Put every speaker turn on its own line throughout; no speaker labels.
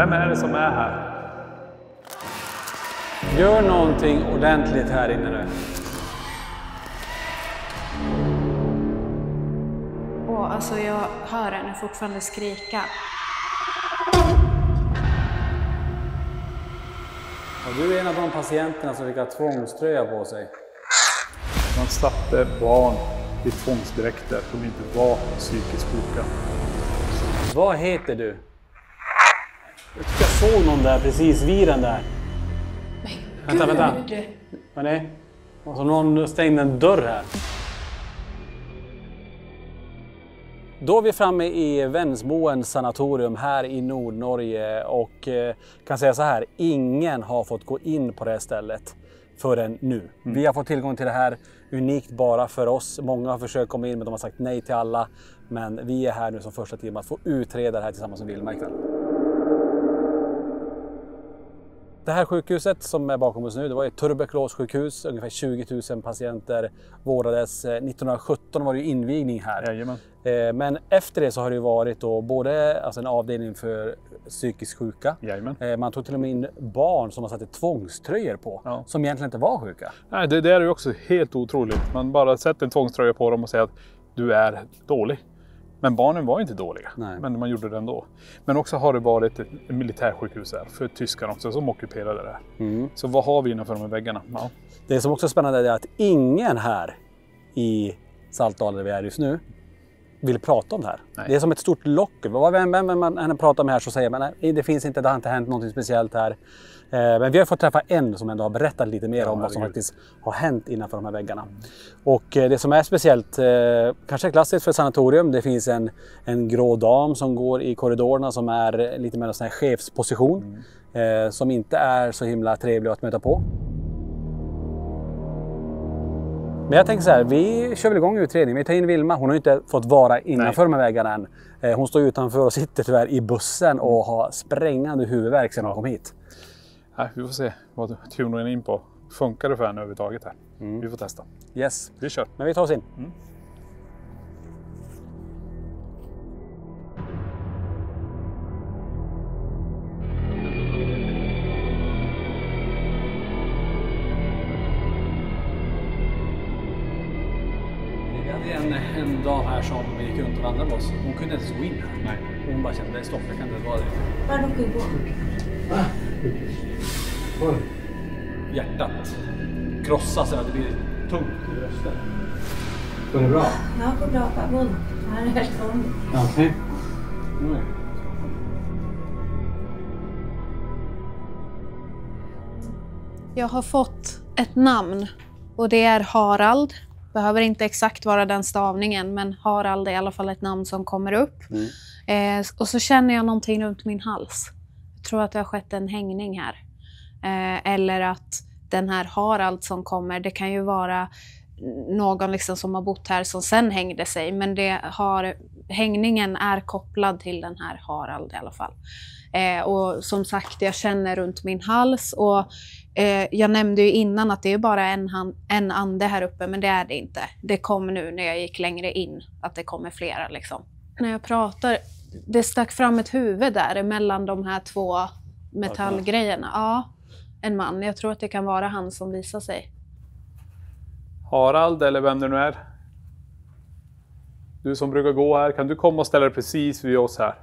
Vem är det som är här?
Gör någonting ordentligt här inne nu.
Alltså jag hör henne fortfarande skrika.
Och du är en av de patienterna som fick ha tvångströja på sig.
Man satte barn i tvångsdräkter som inte var psykiskt sjuka.
Vad heter du? Jag tycker jag såg någon där precis vid den där. Vänta. Vad är det? Och så någon stängde en dörr här. Då är vi framme i Vänsboens sanatorium här i Nordnorge och kan säga så här, ingen har fått gå in på det här stället förrän nu. Vi har fått tillgång till det här unikt bara för oss. Många har försökt komma in men de har sagt nej till alla. Men vi är här nu som första team att få utreda det här tillsammans med Vilma ikväll. Det här sjukhuset som är bakom oss nu, det var ett tuberkulossjukhus. Ungefär 20 000 patienter vårdades. 1917 var det invigning här.
Jajamän.
Men efter det så har det varit då både en avdelning för psykiskt sjuka.
Jajamän.
Man tog till och med in barn som man satte tvångströjor på, som egentligen inte var sjuka.
Nej, det är ju också helt otroligt. Man bara sätter en tvångströja på dem och säger att du är dålig. Men barnen var inte dåliga, men man gjorde det ändå. Men också har det varit ett militärsjukhus här för tyskarna också som ockuperade det här. Så vad har vi innanför de här väggarna? Ja.
Det som också är spännande är att ingen här i Saltdalen där vi är just nu vill prata om det här. Nej. Det är som ett stort lock. Vem man pratar med här så säger man nej, det finns inte, det har inte hänt något speciellt här. Men vi har fått träffa en som ändå har berättat lite mer om vad som faktiskt har hänt innanför de här väggarna. Och det som är speciellt, kanske klassiskt för ett sanatorium, det finns en grå dam som går i korridorerna som är lite mer en sån här chefsposition. Som inte är så himla trevlig att möta på. Men jag tänker så här, vi kör väl igång utredningen. Vi tar in Vilma, hon har ju inte fått vara innanför de här väggarna än. Hon står utanför och sitter tyvärr i bussen och har sprängande huvudvärk sedan hon kom hit.
Vi får se vad tunar in på. Funkar det för henne överhuvudtaget här? Vi får testa.
Yes.
Vi kör.
Men vi tar oss in. Vi hade en dam här som gick runt och vandrade med oss. Hon kunde inte ens gå in här. Nej. Hon bara kände, det är stopp, jag kan inte vara det.
Var du gå?
Hjärtat krossas eller att det blir tungt i rösten. Går det bra?
Ja, det går bra. Vad ont. Här är helt ont.
Okej.
Jag har fått ett namn och det är Harald. Behöver inte exakt vara den stavningen, men Harald är i alla fall ett namn som kommer upp. Och så känner jag någonting runt min hals. Jag tror att det har skett en hängning här. Eller att den här Harald som kommer, det kan ju vara någon liksom som har bott här som sen hängde sig. Men hängningen är kopplad till den här Harald i alla fall. Och som sagt, jag känner runt min hals och jag nämnde ju innan att det är bara en ande här uppe, men det är det inte. Det kom nu när jag gick längre in, att det kommer flera liksom. När jag pratar, det stack fram ett huvud där mellan de här två metallgrejerna. Ja, en man. Jag tror att det kan vara han som visar sig.
Harald, eller vem det nu är. Du som brukar gå här, kan du komma och ställa dig precis vid oss här?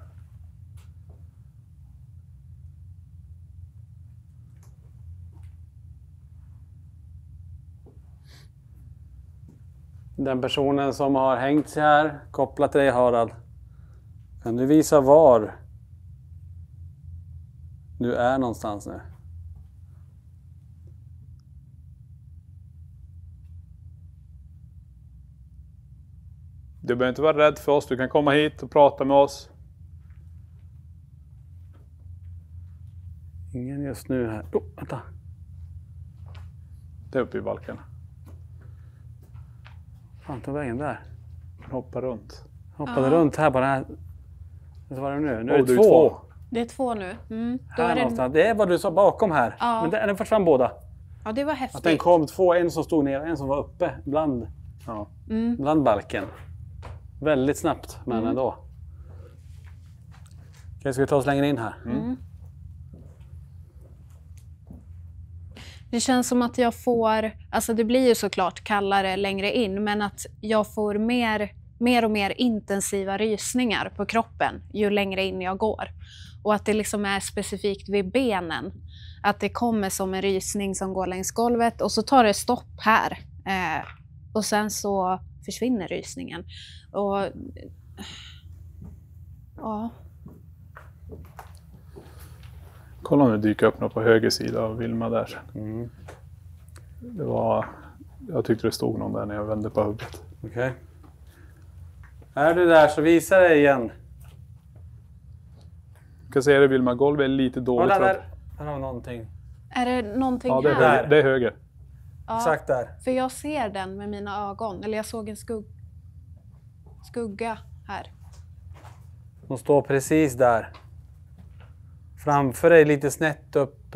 Den personen som har hängt sig här, kopplat till dig Harald. Kan du visa var du är någonstans nu?
Du behöver inte vara rädd för oss, du kan komma hit och prata med oss.
Ingen just nu här. Vänta.
Det är uppe i balken.
Fan, tog vägen där.
Hoppa runt.
Hoppade runt här på den här. Vad var det nu? Nu är det
är
två.
Det är två nu. Då
Här
är
någonstans. Det är vad du sa bakom här.
Ja.
Men den fått fram båda.
Ja, det var häftigt.
Att den kom två, en som stod ner och en som var uppe bland balken. Väldigt snabbt, men ändå. Okej, ska vi ta oss längre in här?
Det känns som att jag får, alltså det blir ju såklart kallare längre in, men att jag får mer och mer intensiva rysningar på kroppen ju längre in jag går. Och att det liksom är specifikt vid benen. Att det kommer som en rysning som går längs golvet och så tar det stopp här. Och sen så försvinner rysningen. Och ja.
Kolla om det dyker upp något på höger sida av Vilma där. Mm. Jag tyckte det stod någon där när jag vände på huvudet.
Okej. Är du där så visa dig igen.
Jag kan säga det, Vilma, golvet är lite dåligt.
Ja, där har någonting.
Är det någonting
här?
här?
Det är höger.
Ja,
exakt där.
För jag ser den med mina ögon. Eller jag såg en skugga här.
De står precis där. Framför dig lite snett upp.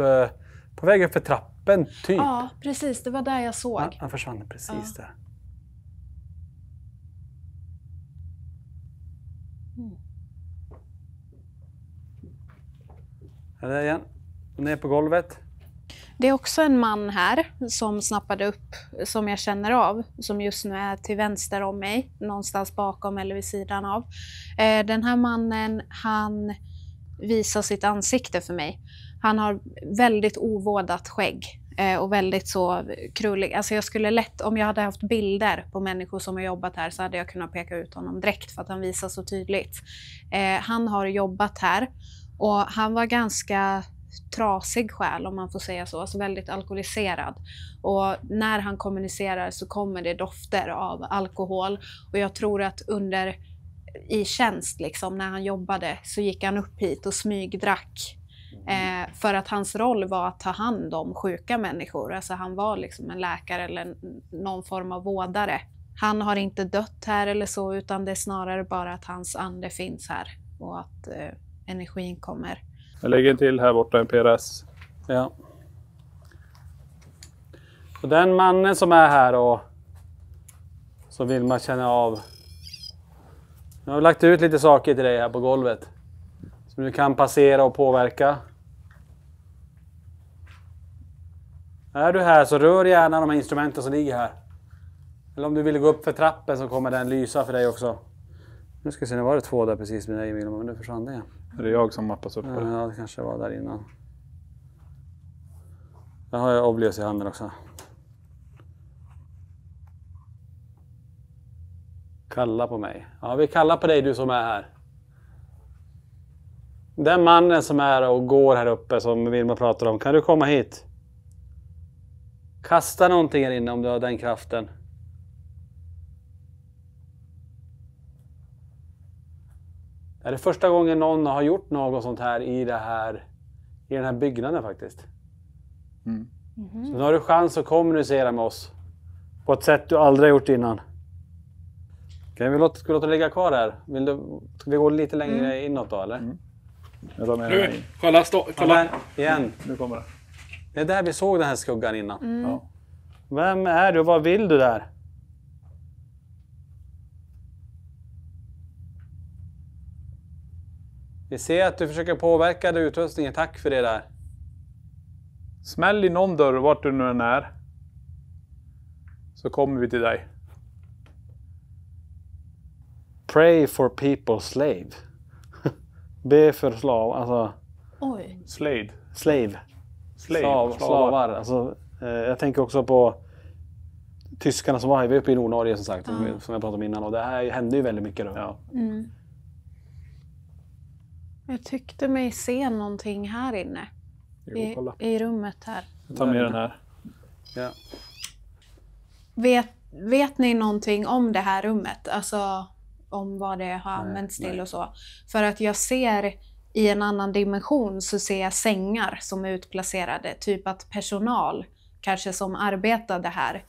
På väg upp för trappen, typ.
Ja, precis. Det var där jag såg.
Han försvann precis där. Är det igen? Ner på golvet.
Det är också en man här som snappade upp, som jag känner av, som just nu är till vänster om mig, någonstans bakom eller vid sidan av. Den här mannen, han visar sitt ansikte för mig. Han har väldigt ovårdat skägg och väldigt så krullig. Alltså jag skulle lätt, om jag hade haft bilder på människor som har jobbat här så hade jag kunnat peka ut honom direkt för att han visar så tydligt. Han har jobbat här och han var ganska trasig själ, om man får säga så, alltså väldigt alkoholiserad. Och när han kommunicerar så kommer det dofter av alkohol, och jag tror att i tjänst liksom, när han jobbade så gick han upp hit och smygdrack. För att hans roll var att ta hand om sjuka människor, alltså han var liksom en läkare eller någon form av vårdare. Han har inte dött här eller så, utan det är snarare bara att hans ande finns här och att energin kommer.
Jag lägger till här borta en PRS.
Ja. Och den mannen som är här och så vill man känna av. Jag har lagt ut lite saker till dig här på golvet som du kan passera och påverka. Är du här så rör gärna de här instrumenten som ligger här. Eller om du vill gå upp för trappen så kommer den lysa för dig också. Nu ska vi se, nu var det 2 där precis med dig, men nu försvann det igen.
Är det jag som mappas upp? Eller?
Ja, det kanske var där innan. Där har jag Oblius i handen också. Kalla på mig. Ja, vi kallar på dig, du som är här. Den mannen som är och går här uppe som Vilma pratar om. Kan du komma hit? Kasta någonting här inne om du har den kraften. Det är det första gången någon har gjort något sånt här i den här byggnaden faktiskt. Mm. Mm-hmm. Så nu har du chans att kommunicera med oss på ett sätt du aldrig har gjort innan. Kan vi låta det ligga kvar här? Ska vi gå lite längre inåt då, eller? Mm.
Jag tar med
nu, kolla igen.
Nu kommer det.
Det är där vi såg den här skuggan innan.
Mm.
Ja. Vem är du och vad vill du där? Vi ser att du försöker påverka utrustningen. Tack för det där.
Smäll i någon dörr vart du nu än är. Så kommer vi till dig.
Pray for people slave. Be för slav. Alltså.
Oj.
Slave.
Slavar. Alltså, jag tänker också på tyskarna som var uppe i Nordnorge som sagt. Som jag pratade om innan. Och det här hände ju väldigt mycket då. Ja.
Mm. Jag tyckte mig se någonting här inne. I rummet här.
Jag tar med den här.
Ja.
Vet ni någonting om det här rummet? Alltså om vad det har använts till och så. För att jag ser i en annan dimension så ser jag sängar som är utplacerade. Typ att personal kanske som arbetade här.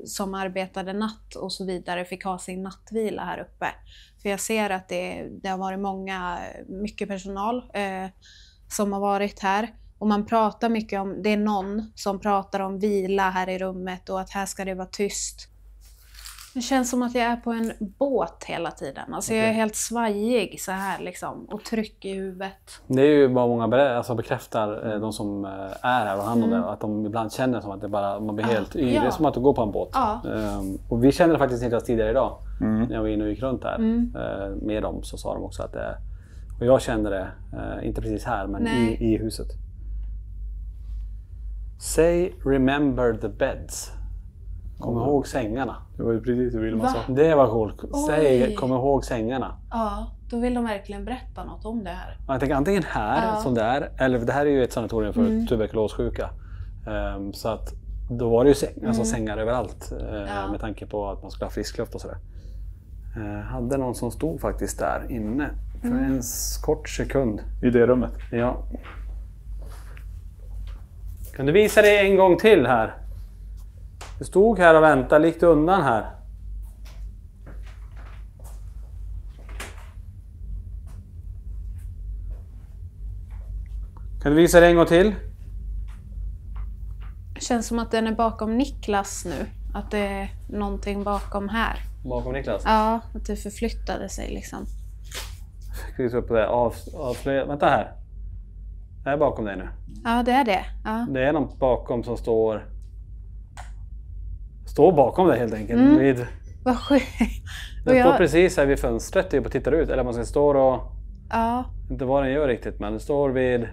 Som arbetade natt och så vidare fick ha sin nattvila här uppe. För jag ser att det har varit mycket personal som har varit här. Och man pratar mycket om, det är någon som pratar om vila här i rummet och att här ska det vara tyst. Det känns som att jag är på en båt hela tiden. Alltså jag är helt svajig så här liksom. Och tryck i huvudet.
Det är ju vad många bekräftar, de som är här och hand om det. Att de ibland känner som att det bara, man blir helt yr. Det är som att du går på en båt. Och vi kände det faktiskt inte tidigare idag. När jag var inne och gick runt där med dem, så sa de också att det... Och jag kände det, inte precis här, men i huset. Say remember the beds. Kom ihåg sängarna.
Det var ju precis det Vilma sa.
Det var coolt. Säg, kom ihåg sängarna.
Ja, då vill de verkligen berätta något om det här.
Jag tänker antingen här som det är, eller det här är ju ett sanatorium för tuberkulossjuka. Så att då var det ju sängar överallt med tanke på att man skulle ha frisk luft och sådär. Hade någon som stod faktiskt där inne för en kort sekund.
I det rummet?
Ja. Kan du visa det en gång till här? Du stod här och väntade, gick undan här. Kan du visa det en gång till?
Det känns som att den är bakom Niklas nu. Att det är någonting bakom här.
Bakom Niklas?
Ja, att det förflyttade sig liksom.
Ska vi ta upp det? Avslöja. Vänta här. Det är bakom dig nu.
Ja, det är det. Ja.
Det är någon bakom som står bakom dig helt enkelt.
Vad sjukt.
Den står precis här vid fönstret och tittar ut. Eller man ska stå och... Ja. Inte vad den gör riktigt, men den står vid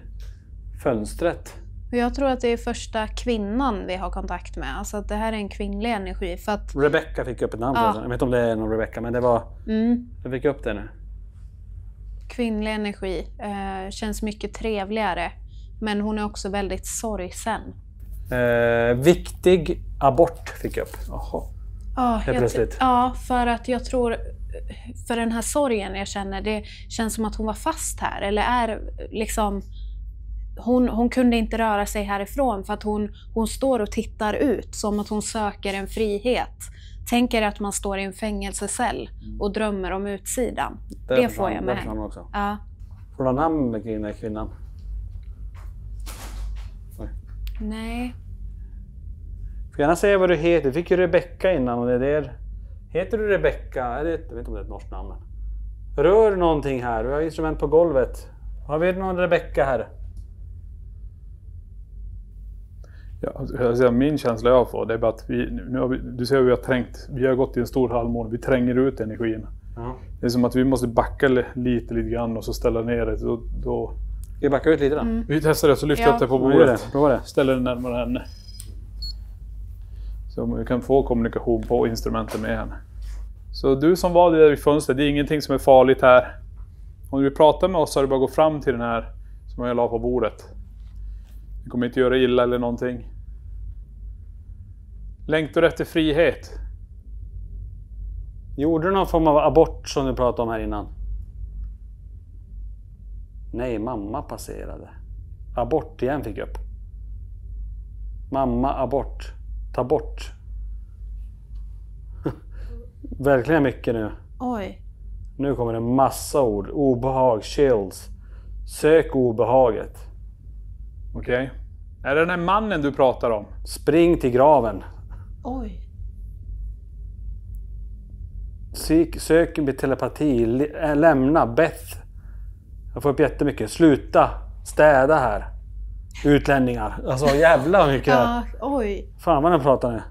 fönstret.
Och jag tror att det är första kvinnan vi har kontakt med. Alltså att det här är en kvinnlig energi. För att...
Rebecca fick upp ett namn. Jag vet inte om det är någon Rebecca, men det var... Jag fick upp det nu.
Kvinnlig energi. Känns mycket trevligare. Men hon är också väldigt sorgsen.
Viktig abort fick jag upp.
Jaha. Plötsligt. Ja, för att jag tror... För den här sorgen jag känner, det känns som att hon var fast här. Eller är liksom... Hon kunde inte röra sig härifrån för att hon står och tittar ut som att hon söker en frihet. Tänker att man står i en fängelsecell och drömmer om utsidan. Det får jag med. Ja.
Får du ha namn med den här kvinnan?
Nej.
Får gärna säga vad du heter. Du fick ju Rebecca innan och det är där. Heter du Rebecca? Jag vet inte om det är ett norskt namn. Rör någonting här. Du har instrument på golvet. Har vi någon Rebecca här?
Ja, alltså min känsla jag får det är bara att du ser hur vi har trängt. Vi har gått i en stor halvmåne. Vi tränger ut energin. Ja. Det är som att vi måste backa lite grann och så ställa ner det. Då...
Vi backar ut lite då.
Vi testar det så lyfter jag upp det på bordet. Prova det. Ställer det närmare henne. Så vi kan få kommunikation på instrumenten med henne. Så du som var där i fönstret, det är ingenting som är farligt här. Om du vill prata med oss så är det bara att gå fram till den här som jag la på bordet. Det kommer inte göra illa eller någonting. Längtar efter frihet.
Gjorde du någon form av abort som du pratade om här innan? Nej, mamma passerade. Abort igen fick jag upp. Mamma, abort. Ta bort. Verkligen mycket nu.
Oj.
Nu kommer det en massa ord. Obehag, chills. Sök obehaget.
Okej. Är det den här mannen du pratar om?
Spring till graven.
Oj.
Sök med telepati. Lämna. Beth. Jag får upp jättemycket. Sluta. Städa här. Utlänningar. Alltså jävla mycket.
Ja, oj.
Fan vad den pratar nu.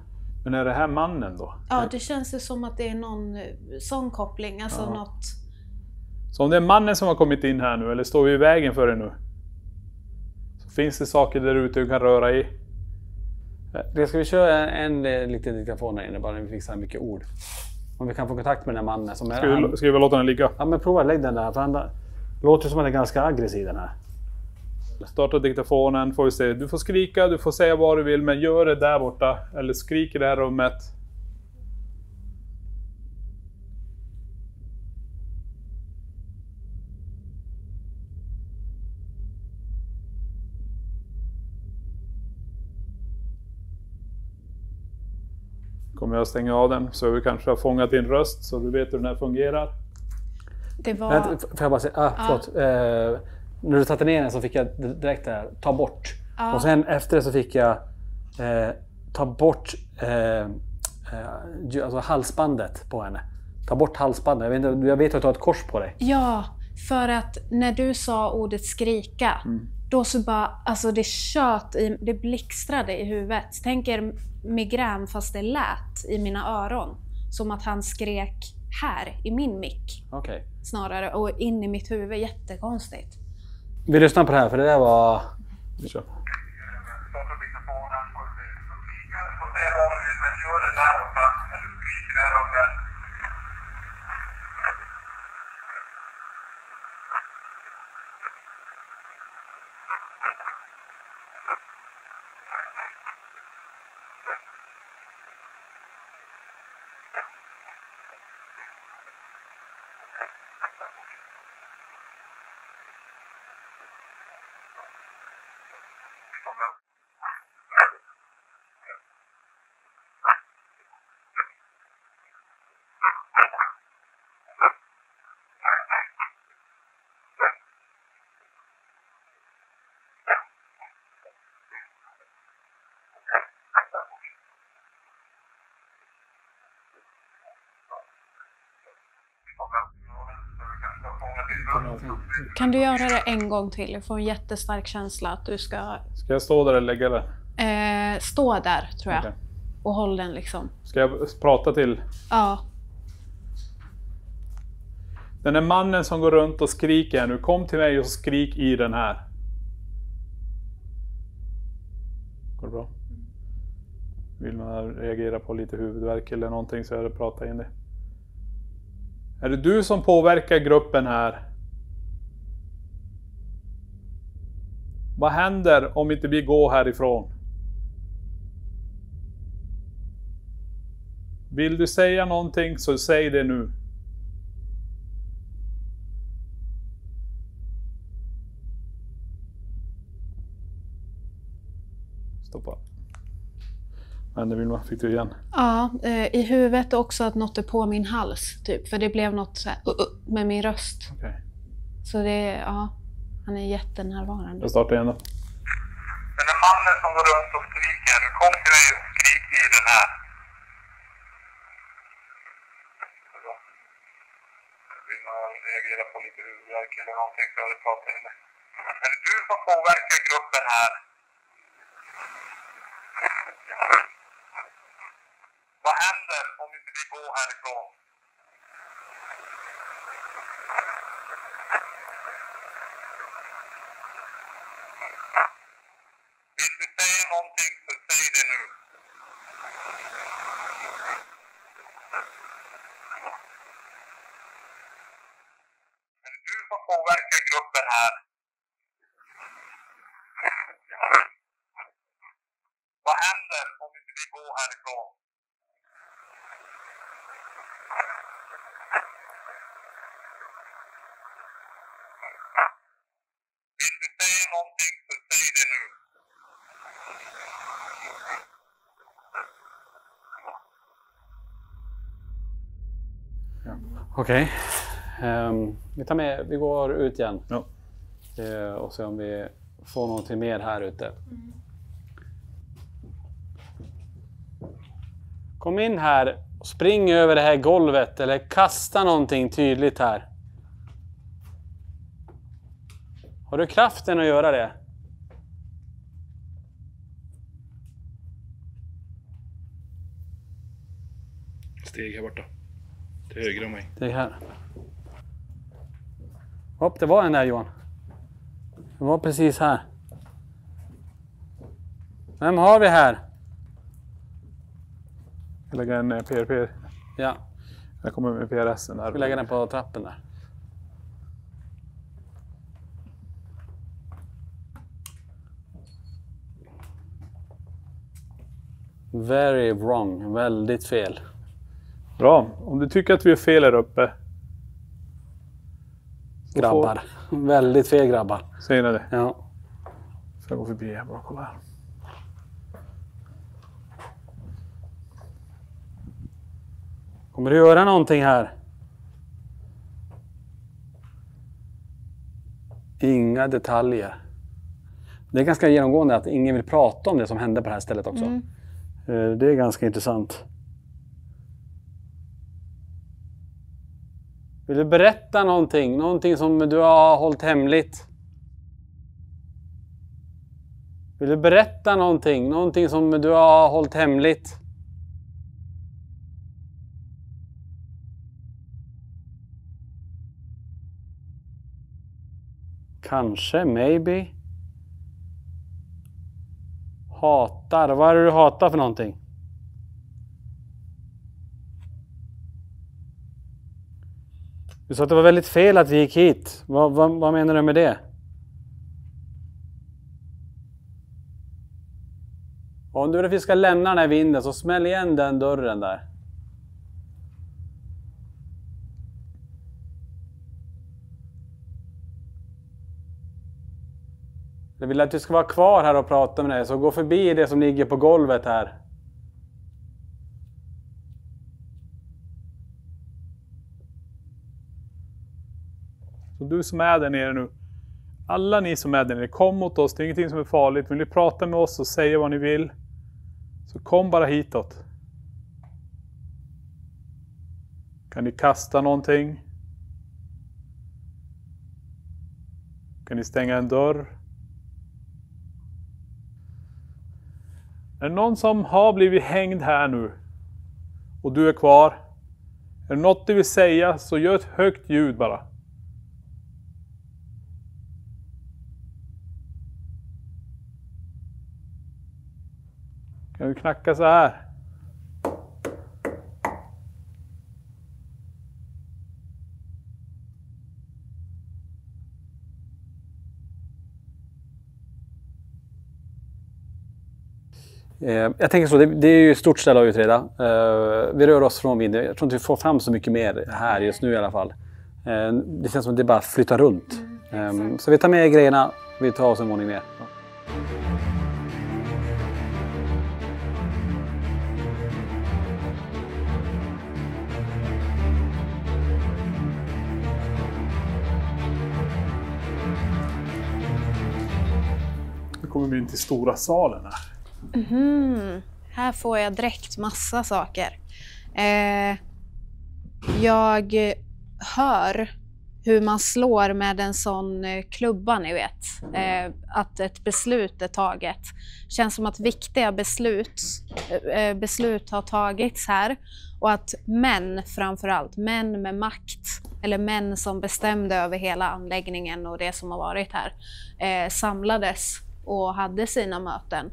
Men är det här mannen då?
Ja, det känns ju som att det är någon sån koppling. Alltså något...
Så om det är mannen som har kommit in här nu, eller står vi i vägen för det nu? Så finns det saker där ute du kan röra i?
Det ska vi köra en liten diktafon här inne, bara när vi fixar mycket ord. Om vi kan få kontakt med den här mannen som är...
Ska vi låta den ligga?
Ja, men prova lägg den där. För han låter som att den är ganska aggressiv den här.
Starta diktafonen, får vi se. Du får skrika, du får säga vad du vill, men gör det där borta. Eller skrik i det här rummet. Kommer jag stänga av den så vi kanske har fångat din röst så du vet hur den här fungerar.
Det var...
Får jag bara säga, förlåt. När du satte ner den så fick jag direkt det här, ta bort. Och sen efter det så fick jag ta bort alltså halsbandet på henne. Ta bort halsbandet. Jag vet att du har ett kors på dig.
Ja, för att när du sa ordet skrika, då så bara, alltså det det blixtrade i huvudet. Tänk er migrän fast det lät i mina öron. Som att han skrek här i min mick.
Okej.
Snarare, och in i mitt huvud. Jättekonstigt.
Vi lyssnar på det här, för det där var...
Vi kör.
Kan du göra det en gång till? Jag får en jättestark känsla att du ska...
Ska jag stå där eller lägga den?
Stå där, tror jag.
Okej.
Och håll den liksom.
Ska jag prata till?
Ja.
Den där mannen som går runt och skriker här nu, kom till mig och skrik i den här. Går det bra? Vill man reagera på lite huvudvärk eller någonting så är det prata in det. Är det du som påverkar gruppen här? Vad händer om inte vi går härifrån? Vill du säga någonting så säg det nu. Stoppa. Men det vill man, fick du igen?
Ja, i huvudet också att något är på min hals typ. För det blev något så här, med min röst.
Okay.
Så det, ja, han är jättenärvarande.
Jag startar igen då.
Den är mannen som går runt och skriker. Nu kom till mig och skrik i den här. Vill man reagera på lite huvudvärk eller någonting så det pratar in det. Är det du som påverkar gruppen här? Vad händer om inte vi går härifrån? Vill du säga någonting så säg det nu. Är det du som påverkar gruppen här? Vad händer om inte vi går härifrån? Vill du säga någonting så säg det nu.
Okej. Vi går ut igen.
Ja.
Och se om vi får någonting mer här ute. Kom in här och spring över det här golvet eller kasta någonting tydligt här. Har du kraften att göra det?
Steg här borta. Till höger om mig.
Det är här. Hopp, det var en där Johan. Det var precis här. Vem har vi här?
Jag lägger en PRP.
Ja,
Jag kommer med PRSen där.
vi lägger den på trappen där. Very wrong. Väldigt fel.
Bra. Om du tycker att vi är fel här uppe.
Grabbar. Väldigt fel grabbar.
Säger ni det?
Ja.
Så jag går förbi här bara, kolla här.
Kommer du göra någonting här? Inga detaljer. Det är ganska genomgående att ingen vill prata om det som hände på det här stället också. Det är ganska intressant. Vill du berätta någonting? Någonting som du har hållit hemligt? Vill du berätta någonting? Någonting som du har hållit hemligt? Kanske, maybe. Hatar. Vad är det du hatar för någonting? Du sa att det var väldigt fel att vi gick hit. Vad menar du med det? Om du vill att vi ska lämna den här vinden så smäll igen den dörren där. Jag vill att du ska vara kvar här och prata med dig, så gå förbi det som ligger på golvet här.
Så du som är där nere nu, alla ni som är där nere, kom mot oss, det är ingenting som är farligt. Vill ni prata med oss och säga vad ni vill, så kom bara hitåt. Kan ni kasta någonting? Kan ni stänga en dörr? Är det någon som har blivit hängd här nu och du är kvar? Är det något du vill säga, så gör ett högt ljud bara. Kan du knacka så här?
Jag tänker så, det är ju ett stort ställe att utreda. Vi rör oss från vinden. Jag tror inte vi får fram så mycket mer här just nu i alla fall. Det känns som att det bara flyttar runt. Så vi tar med grejerna, vi tar oss en våning ner.
Nu kommer vi in till stora salen här.
Här får jag direkt massa saker. Jag hör hur man slår med en sån klubba, ni vet. Att ett beslut är taget. Känns som att viktiga beslut har tagits här. Och att män, framförallt män med makt, eller män som bestämde över hela anläggningen och det som har varit här, samlades och hade sina möten.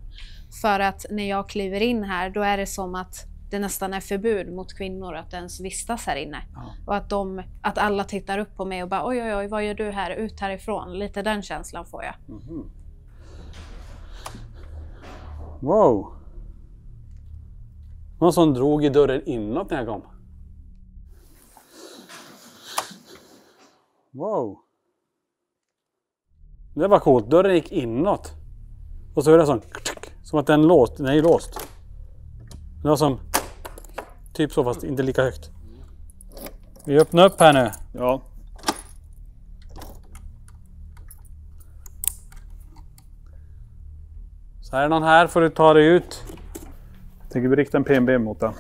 För att när jag kliver in här, då är det som att det nästan är förbud mot kvinnor att ens vistas här inne. Ja. Och att alla tittar upp på mig och bara oj, oj, oj, vad gör du här? Ut härifrån. Lite den känslan får jag.
Mm-hmm. Wow. Någon som drog i dörren inåt när jag kom. Wow. Det var coolt. Dörren gick inåt. Och så är det sån, som att den låst. Den är ju låst. Det var som typ så, fast inte lika högt. Vi öppnar upp här nu.
Ja.
Så är det någon här, får du ta dig ut.
Jag tänker vi rikta en PNB mot den.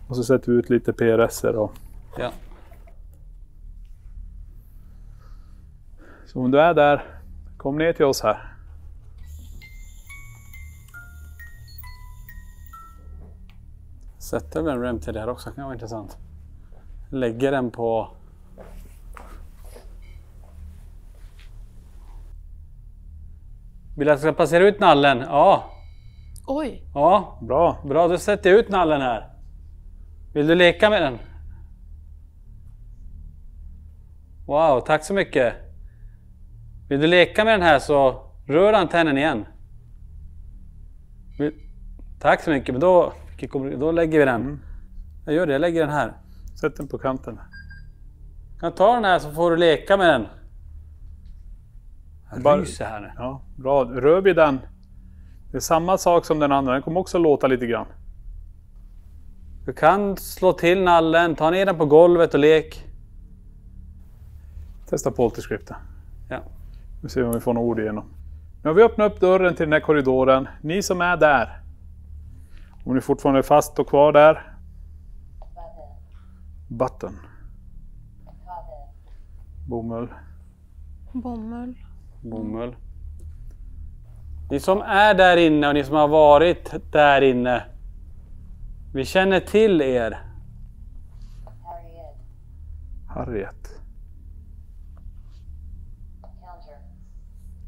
Och så sätter vi ut lite PRSer och...
Ja.
Så om du är där, kom ner till oss här.
Sätter vi en rem till det här också, kan vara intressant. Lägger den på... Vill jag ska passera ut nallen? Ja.
Oj.
Ja, bra. Du sätter ut nallen här. Vill du leka med den? Wow, tack så mycket. Vill du leka med den här så rör antennen igen. Tack så mycket, men då lägger vi den. Jag gör det, jag lägger den här.
Sätt den på kanten.
Kan ta den här så får du leka med den. Jag ryser här nu.
Ja, bra. Rör vi den. Det är samma sak som den andra. Den kommer också låta lite grann.
Du kan slå till nallen, ta ner den på golvet och lek.
Testa polterscripten.
Ja.
Vi ser om vi får några ord igenom. Nu har vi öppnat upp dörren till den här korridoren. Ni som är där. Om ni fortfarande är fast och kvar där. Button. Bomull.
Bomull. Ni som är där inne och ni som har varit där inne. Vi känner till er.
Harriet.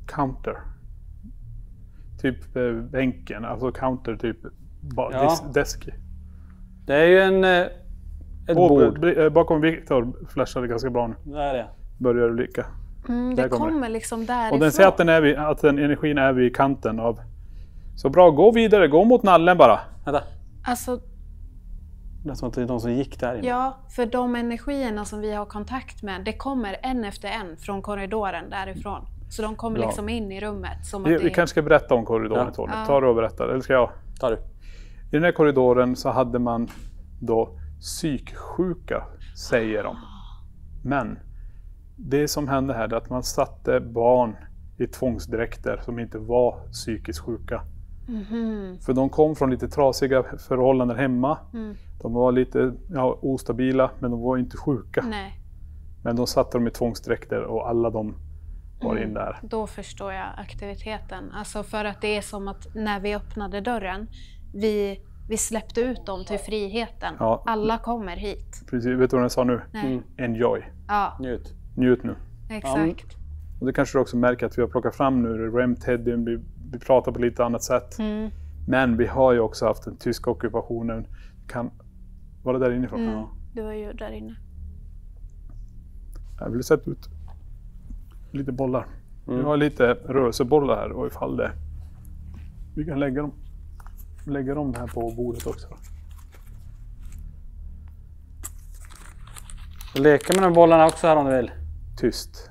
Counter. Typ bänken, alltså counter typ desk.
Det är ju ett bord.
Bakom Victor flashade ganska bra nu.
Där är det.
Börjar lycka.
Det kommer liksom därifrån.
Och den säger att den energin är vid kanten av. Så bra, gå vidare, gå mot nallen bara.
Vänta.
Alltså,
det är som att det är de som gick där inne.
Ja, för de energierna som vi har kontakt med, det kommer en efter en från korridoren därifrån. Så de kommer liksom in i rummet. Som att
vi kanske ska berätta om korridoren. Ja. Ta det och berätta, eller ska jag?
Ta du.
I den här korridoren så hade man då psyksjuka, säger de. Men det som hände här är att man satte barn i tvångsdräkter som inte var psykiskt sjuka. För de kom från lite trasiga förhållanden hemma. De var lite ostabila, men de var inte sjuka.
Nej.
Men de satte dem i tvångsdräkter och alla de var in där.
Då förstår jag aktiviteten. Alltså för att det är som att när vi öppnade dörren, vi släppte ut dem till friheten. Ja. Alla kommer hit.
Precis, vet du vad den sa nu? Enjoy.
Ja.
Njut nu.
Exakt.
Och det kanske du också märker att vi har plockat fram nu. Rem Teddy, vi pratar på lite annat sätt. Men vi har ju också haft den tyska ockupationen. Var det där inifrån? Ja.
Det var ju där inne.
Jag vill sätta ut lite bollar. Vi har lite rörelsebollar här och ifall det. Vi kan lägga dem här på bordet också.
Leka med de bollarna också här om du vill.
Tyst.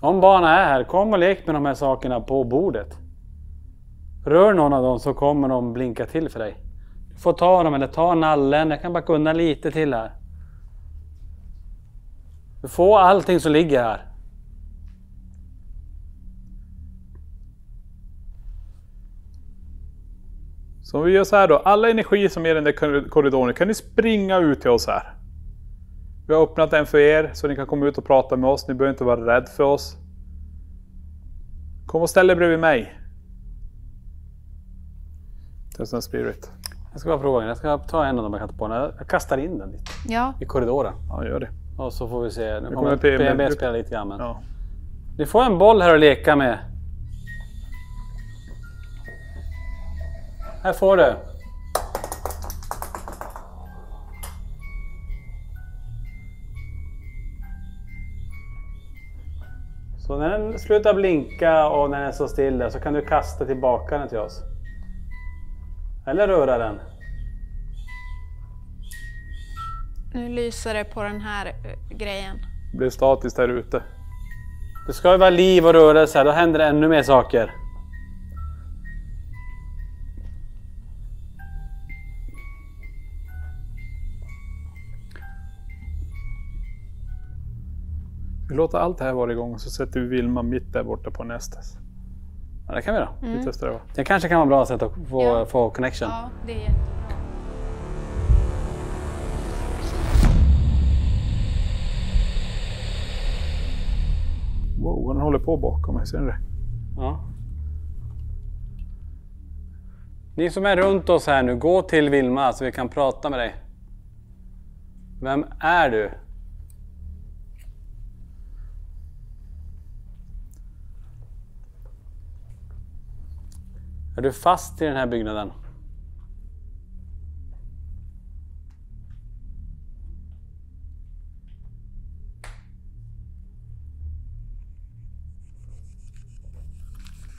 Om barnen är här, kom och lek med de här sakerna på bordet. Rör någon av dem så kommer de blinka till för dig. Du får ta dem eller ta nallen. Jag kan bara kunna lite till här. Du får allting som ligger här.
Så vi gör så här då. Alla energi som är i den där korridoren, kan ni springa ut till oss här. Vi har öppnat den för er så ni kan komma ut och prata med oss. Ni behöver inte vara rädd för oss. Kom och ställ er bredvid mig. Test and spirit.
Jag ska bara prova. Jag ska ta en av dem jag kan ta på. Jag kastar in den dit.
Ja.
I korridoren.
Ja, gör det.
Och så får vi se. Nu
kommer
PMB spela lite grann. Men... Ja. Ni får en boll här att leka med. Här får du. Så när den slutar blinka och när den står still där så kan du kasta tillbaka den till oss. Eller röra den.
Nu lyser det på den här grejen.
Det blir statiskt här ute.
Det ska ju vara liv och rörelse här, då händer det ännu mer saker.
Vi låter allt det här vara igång och så sätter vi Vilma mitt där borta på nästas.
Ja, det kan vi då.
Vi testar det.
Det kanske kan vara bra sätt att få connection.
Ja, det är jättebra.
Wow, den håller på bakom mig, ser ni det?
Ja. Ni som är runt oss här nu, gå till Vilma så vi kan prata med dig. Vem är du? Är du fast i den här byggnaden?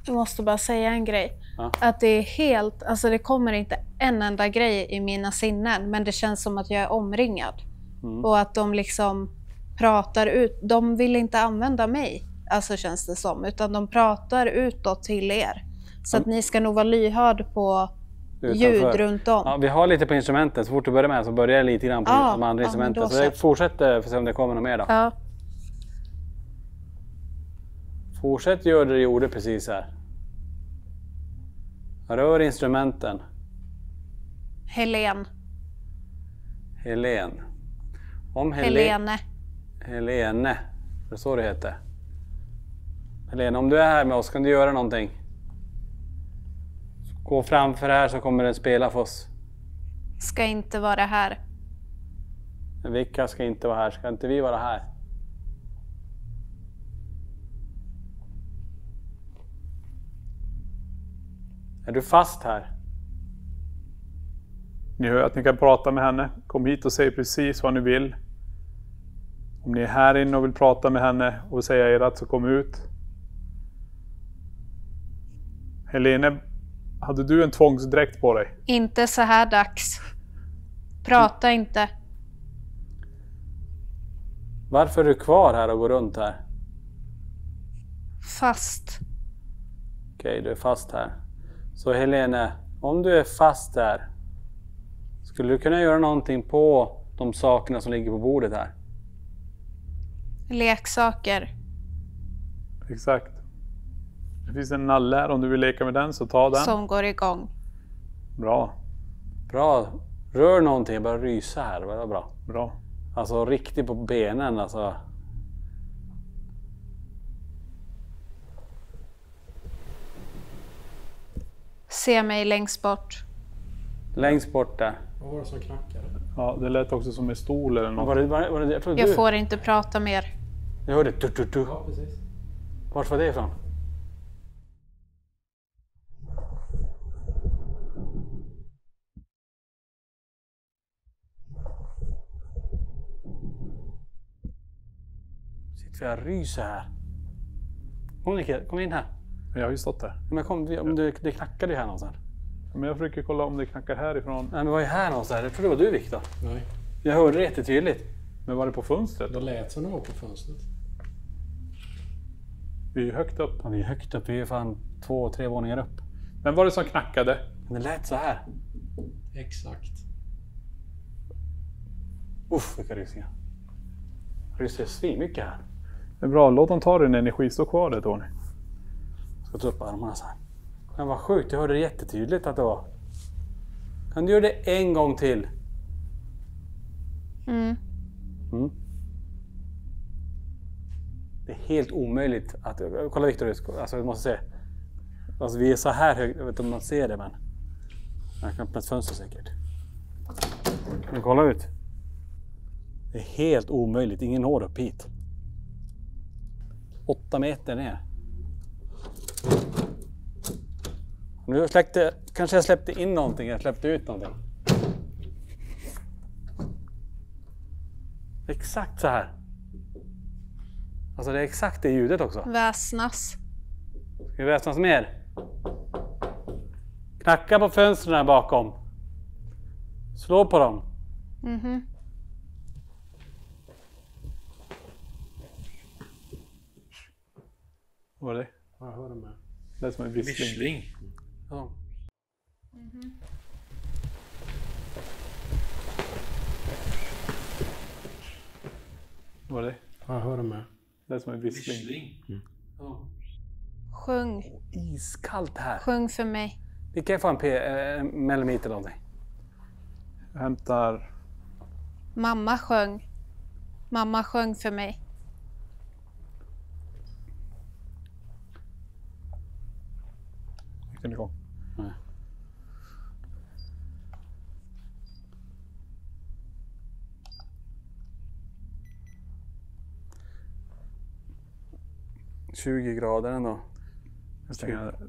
Jag måste bara säga en grej.
Ja.
Att det är helt, alltså det kommer inte en enda grej i mina sinnen, men det känns som att jag är omringad. Och att de liksom pratar ut, de vill inte använda mig, alltså känns det som, utan de pratar utåt till er. Så att ni ska nog vara lyhörd på ljud runt om.
Ja, vi har lite på instrumenten, så fort du börjar med så börjar jag lite grann på de andra instrumenten. Så jag fortsätter för att se om det kommer något mer då.
Ja.
Fortsätt göra det du gjorde precis här. Rör instrumenten.
Helen.
Helen. Om
Helene.
Helene. Det är så det heter. Helene, om du är här med oss kan du göra någonting. Gå framför här så kommer den spela för oss.
Ska inte vara här.
Vilka ska inte vara här? Ska inte vi vara här? Är du fast här?
Ni hör att ni kan prata med henne. Kom hit och säg precis vad ni vill. Om ni är här inne och vill prata med henne och säga ert så kom ut. Helene, hade du en tvångsdräkt på dig?
Inte så här dags. Prata inte.
Varför är du kvar här och går runt här?
Fast.
Okej, du är fast här. Så Helene, om du är fast där, skulle du kunna göra någonting på de sakerna som ligger på bordet här?
Leksaker.
Exakt. Det finns en nalle här, om du vill leka med den så ta den.
Som går igång.
Bra.
Bra. Rör någonting, jag börjar rysa här. Det var bra.
Bra.
Alltså riktigt på benen alltså.
Se mig längst bort.
Längst bort där.
Vad var det som knackade?
Ja, det lät också som en stol eller något.
Jag trodde
Jag
du...
får inte prata mer.
Jag hörde du.
Ja, precis.
Vart var det ifrån? Sitter jag och ryser här? Kom in här.
Jag har ju stått där.
Men det knackade ju här någonstans.
Men jag försöker kolla om det knackar härifrån.
Nej, men vad är här någonstans? Jag trodde det var du, Viktor.
Nej,
Jag hörde det jättetydligt.
Men var det på fönstret?
det lät som det var på fönstret.
Vi är ju högt upp.
Ja, vi är högt upp. Vi är fan 2-3 våningar upp.
Men var det som knackade?
Men det lät så här.
Exakt.
Uff, vilka rysningar. Ryser svinmycket här.
Det är bra, låt dem ta din energi. Stå kvar där, Tony.
Ska ta upp armarna så här. Men vad sjukt, jag hörde det jättetydligt att det var. Kan du göra det en gång till?
Mm.
Det är helt omöjligt att... Kolla Viktor, alltså jag måste se. Alltså vi är så här högt, jag vet inte om man ser det men... Jag kan öppna ett fönster säkert. Men kolla ut. Det är helt omöjligt, ingen når upp hit. 8 meter ner. Nu kanske jag släppte in någonting, jag släppte ut någonting. Exakt så här. Alltså det är exakt det ljudet också.
Väsnas.
Ska vi väsnas mer? Knacka på fönstren här bakom. Slå på dem.
Mhm.
Vad var det?
Jag hörde med.
Det är som en vissling.
Vissling.
Ja.
Vad var det?
Jag hörde med.
Det är som en vissling.
Vissling.
Ja.
Sjung.
Iskallt här.
Sjung för mig.
Vi kan få en millimeter eller någonting.
Jag hämtar...
Mamma sjöng. Mamma sjöng för mig.
Gick den igång?
Nej. ...20 grader ändå.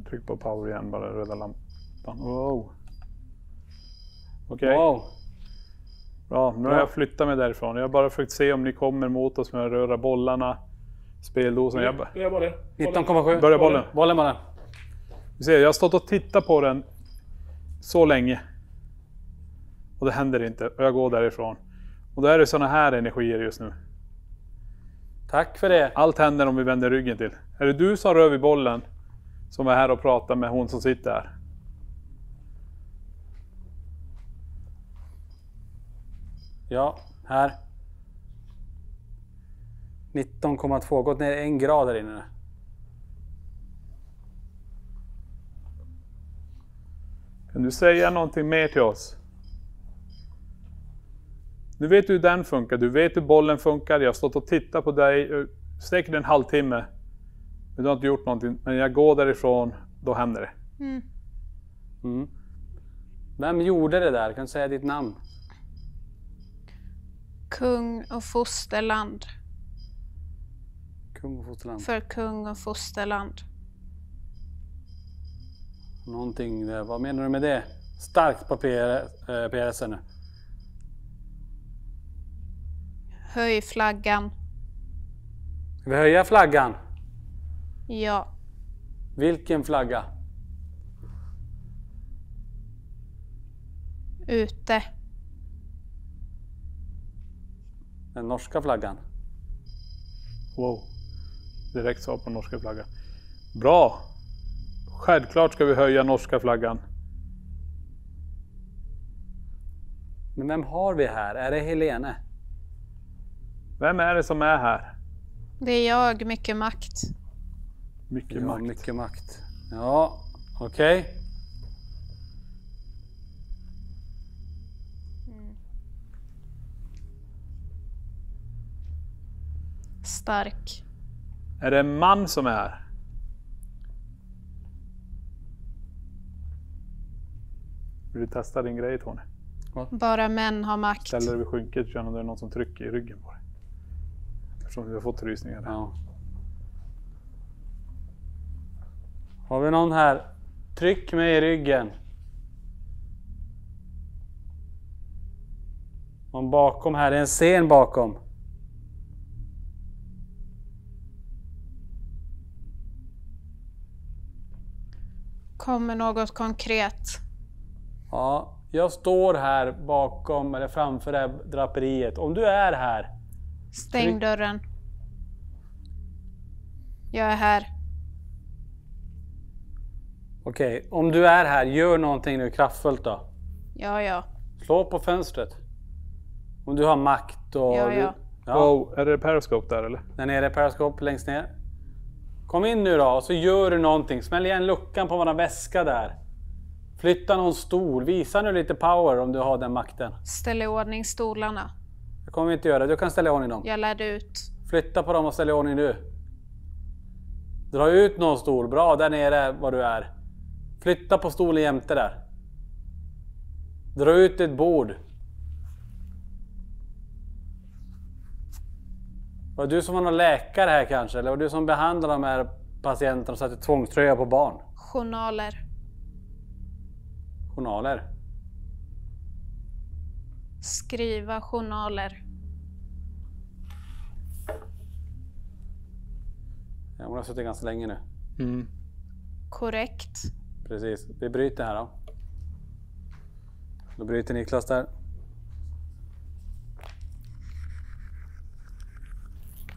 Tryck på power igen, bara röda lampan. Wow. Okej.
Wow.
Bra, nu har jag flyttat mig därifrån. Jag har bara försökt se om ni kommer mot oss med att röra bollarna. Speldosen.
Börja bollen.
19,7.
Börja bollen.
Bollen.
Vi ser, jag har stått och tittat på den så länge. Och det händer inte. Och jag går därifrån. Och då är det såna här energier just nu.
Tack för det.
Allt händer om vi vänder ryggen till. Är det du som rör vid bollen? Som är här och pratar med hon som sitter här?
Ja, här. 19,2. Gått ner 1 grad där inne nu.
Kan du säga någonting mer till oss? Nu vet du hur den funkar. Du vet hur bollen funkar. Jag har stått och tittat på dig. Säkert en halvtimme. Men du har inte gjort någonting. Men jag går därifrån. Då händer det.
Vem gjorde det där? Kan du säga ditt namn?
Kung och fosterland.
Kung och fosterland.
För kung och fosterland.
Någonting där. Vad menar du med det? Starkt på PRS nu.
Höj flaggan.
Ska vi höja flaggan?
Ja.
Vilken flagga?
Ute.
Den norska flaggan.
Wow. Direkt svar på norska flaggan. Bra. Självklart ska vi höja norska flaggan.
Men vem har vi här? Är det Helene?
Vem är det som är här?
Det är jag, mycket makt.
Mycket makt.
Mycket makt. Ja, okej.
Stark.
Är det en man som är här? Vill du testa din grej, Tony?
Bara män har makt.
Ställer du vid skynket, känner du någon som trycker i ryggen på dig? Eftersom du har fått rysningar.
Ja. Har vi någon här? Tryck mig i ryggen. Någon bakom här. Det är en scen bakom.
Kommer något konkret?
Ja, jag står här bakom eller framför det här draperiet. Om du är här.
Stäng dörren. Jag är här.
Okej, om du är här, gör någonting nu kraftfullt då.
Ja.
Slå på fönstret. Om du har makt och...
Ja.
Wow, är det periscope där eller?
Där nere, periscope längst ner. Kom in nu då och så gör du någonting. Smäll igen luckan på våran väska där. Flytta någon stol. Visa nu lite power om du har den makten.
Ställ i ordning stolarna.
Det kommer vi inte göra. Du kan ställa i ordning dem.
Jag lärde ut.
Flytta på dem och ställ i ordning du. Dra ut någon stol. Bra, där nere var du är. Flytta på stolen jämte där. Dra ut ett bord. Var det du som var någon läkare här kanske? Eller var det du som behandlade de här patienterna och satte tvångströja på barn?
Journaler.
Journaler?
Skriva journaler.
Ja, hon har suttit ganska länge nu.
Korrekt.
Precis. Vi bryter här då. Då bryter Niklas där.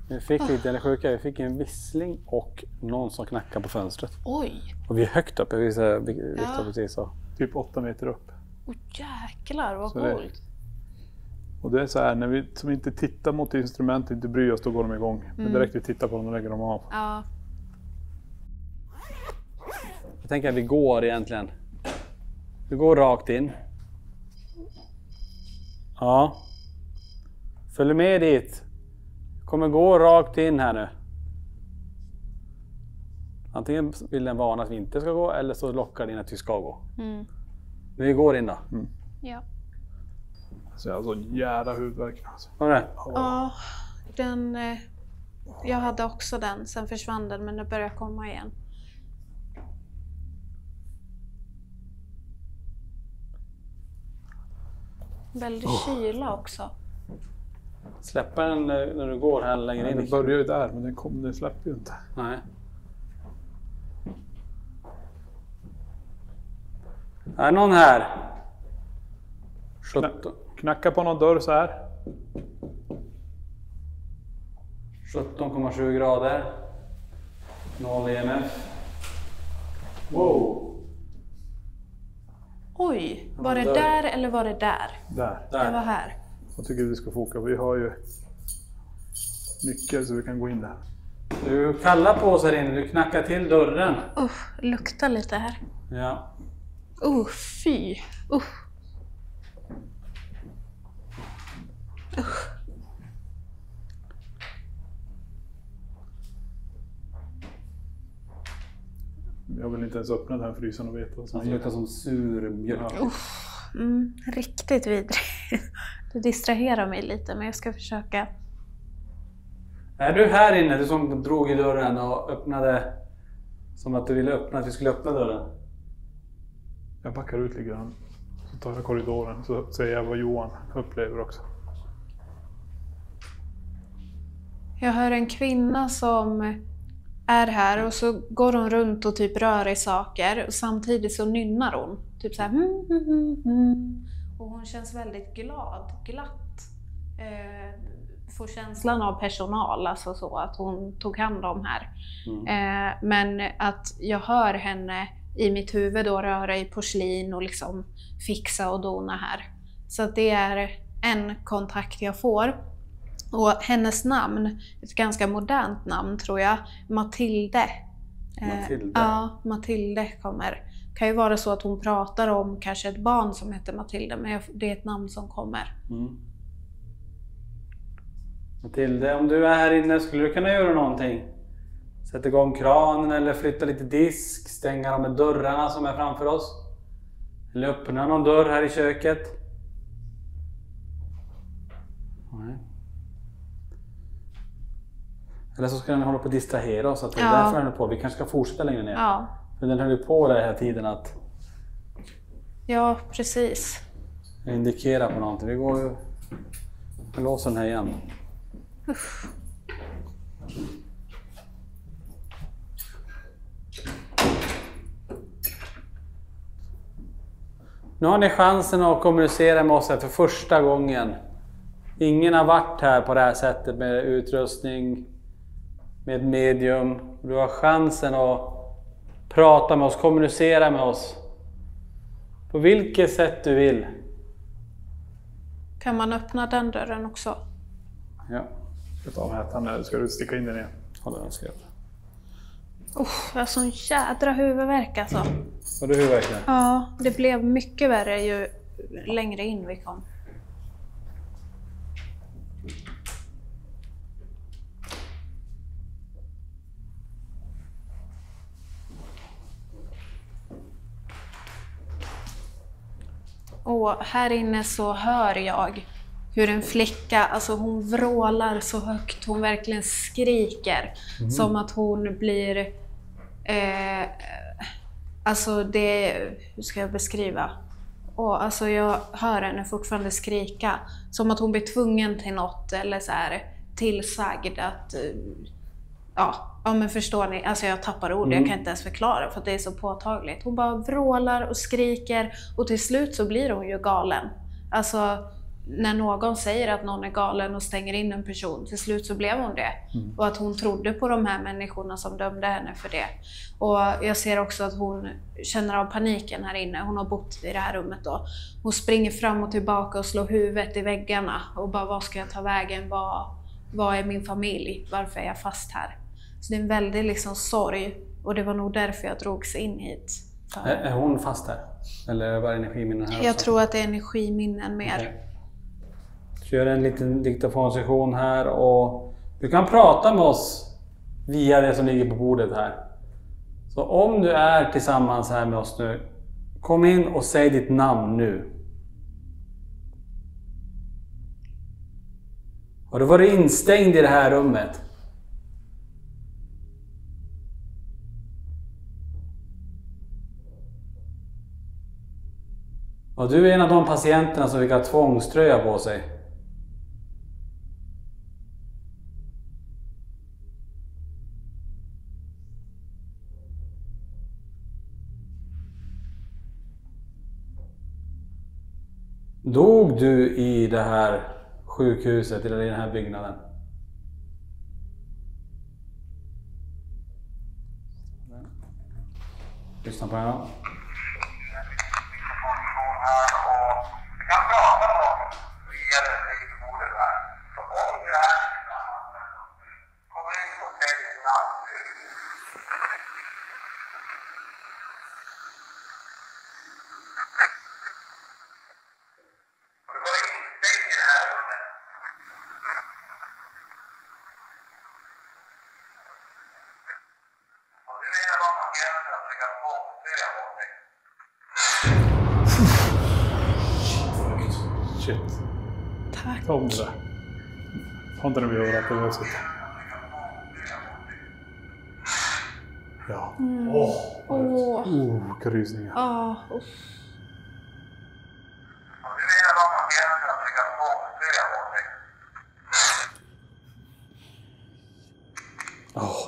Vi fick lite, eller sjuka, vi fick en vissling och någon som knackar på fönstret.
Oj.
Och vi är högt upp, Victor precis så.
Typ 8 meter upp.
Jäklar vad
Så det-
coolt.
Och det är så här, när vi som inte tittar mot instrumentet, inte bryr oss, då går de igång. Men direkt vi tittar på dem och lägger dem av.
Ja.
Jag tänker att vi går egentligen. Vi går rakt in. Ja. Följ med dit. Kommer gå rakt in här nu. Antingen vill den varna att vi inte ska gå eller så lockar den att vi ska gå. Men vi går in då.
Ja.
Så jag har sån jävla huvudvärk. Alltså.
Har du det?
Ja, den... Jag hade också den, sen försvann den, men det börjar komma igen. Väldigt kyla också.
Släppa den när du går här längre in.
Den börjar ju där, men den släpper ju inte.
Nej. Är någon här? 17.
Knacka på någon dörr så här.
17,7 grader. 0 EMF. Wow.
Oj, var det där eller var det där?
Där.
Det var här.
Jag tycker vi ska foka. Vi har ju nyckel så vi kan gå in där.
Du kallar på oss här inne. Du knackar till dörren.
Luktar lite här.
Ja.
Fy.
Jag vill inte ens öppna den här frysen och veta vad som
Det luktar som sur mjölk.
Riktigt vidrig. Det distraherar mig lite, men jag ska försöka.
Är du här inne? Du som drog i dörren och öppnade som att du ville öppna, att vi skulle öppna dörren.
Jag backar ut lite grann. Så tar jag korridoren så säger jag vad Johan upplever också.
Jag hör en kvinna som är här och så går hon runt och typ rör i saker och samtidigt så nynnar hon. Typ så här. Och hon känns väldigt glatt. Får känslan av personal, alltså så att hon tog hand om här. Men att jag hör henne i mitt huvud då röra i porslin och liksom fixa och dona här. Så att det är en kontakt jag får. Och hennes namn, ett ganska modernt namn tror jag, Matilde. Ja, Matilde kommer. Det kan ju vara så att hon pratar om kanske ett barn som heter Matilde, men det är ett namn som kommer.
Matilde, om du är här inne, skulle du kunna göra någonting? Sätta igång kranen eller flytta lite disk, stänga de med dörrarna som är framför oss? Eller öppna någon dörr här i köket? Nej. Eller så ska den hålla på att distrahera oss, att det är därför den är på. Vi kanske ska fortsätta längre ner.
Ja.
För den höll ju på den här tiden att...
Ja, precis.
Indikera på någonting. Vi går ju... Jag låser den här igen. Nu har ni chansen att kommunicera med oss här för första gången. Ingen har varit här på det här sättet med utrustning, med medium. Du har chansen att prata med oss, kommunicera med oss. På vilket sätt du vill.
Kan man öppna den dörren också?
Ja.
Jag tar hätan där, ska du sticka in den igen?
Ja, det ska jag.
Jag har sån jädra huvudvärk alltså.
Har du huvudvärk?
Ja, det blev mycket värre ju längre in vi kom. Och här inne så hör jag hur en flicka, alltså hon vrålar så högt, hon verkligen skriker. Som att hon blir, alltså det, hur ska jag beskriva? Alltså jag hör henne fortfarande skrika. Som att hon blir tvungen till något eller så här tillsagd att, ja men förstår ni, alltså jag tappar ord, jag kan inte ens förklara för att det är så påtagligt. Hon bara vrålar och skriker och till slut så blir hon ju galen. Alltså när någon säger att någon är galen och stänger in en person, till slut så blev hon det. Och att hon trodde på de här människorna som dömde henne för det. Och jag ser också att hon känner av paniken här inne. Hon har bott i det här rummet då. Hon springer fram och tillbaka och slår huvudet i väggarna och bara, vad ska jag ta vägen? Vad är min familj? Varför är jag fast här? Så det är en väldig liksom sorg och det var nog därför jag drogs in hit.
Är hon fast här? Eller var energiminnen här?
Jag tror att det är energiminnen mer.
Okay. Kör en liten diktafonsektion här och du kan prata med oss via det som ligger på bordet här. Så om du är tillsammans här med oss nu, kom in och säg ditt namn nu. Har du varit instängd i det här rummet? Och du är en av de patienterna som fick ha tvångströja på sig. Dog du i det här sjukhuset eller i den här byggnaden? Lyssna på henne.
Shit.
Tack.
Ta om det där. Ta inte den vid örat på huset. Ja. Krysningar.
Ja.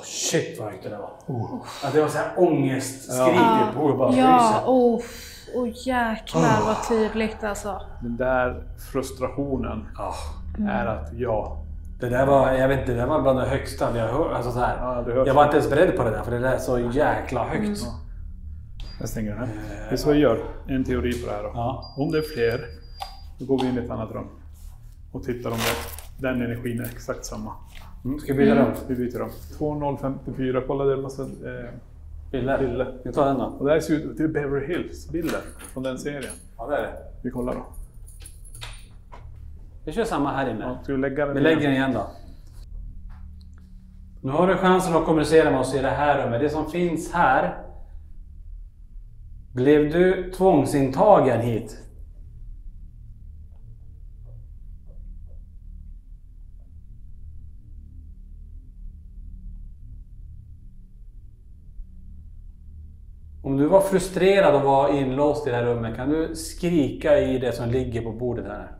Shit vad högt det där var. Ja, det var så här ångestskrik på bara
Jäklar vad tydligt alltså.
Den där frustrationen är att
det där var, jag vet inte, det var bland det högsta vi har hört. Alltså så här. Jag var inte ens beredd på det där, för det där är så jäkla högt.
Jag stänger den här. Det är så vi gör. En teori på det här då.
Ja.
Om det är fler, då går vi in i ett annat rum och tittar om den energin är exakt samma.
Ska vi byta rum?
Vi byter rum. 2054, kolla det är en massa bilder.
Vi tar den då.
Och det här ser ut till Beverly Hills-bilder från den serien.
Ja, det är det.
Vi kollar då.
Vi kör samma här inne.
Ja, ska vi lägga den
Vi lägger den igen då. Nu har du chansen att kommunicera med oss i det här rummet. Det som finns här. Blev du tvångsintagen hit? Om du var frustrerad och var inlåst i det här rummet, kan du skrika i det som ligger på bordet här?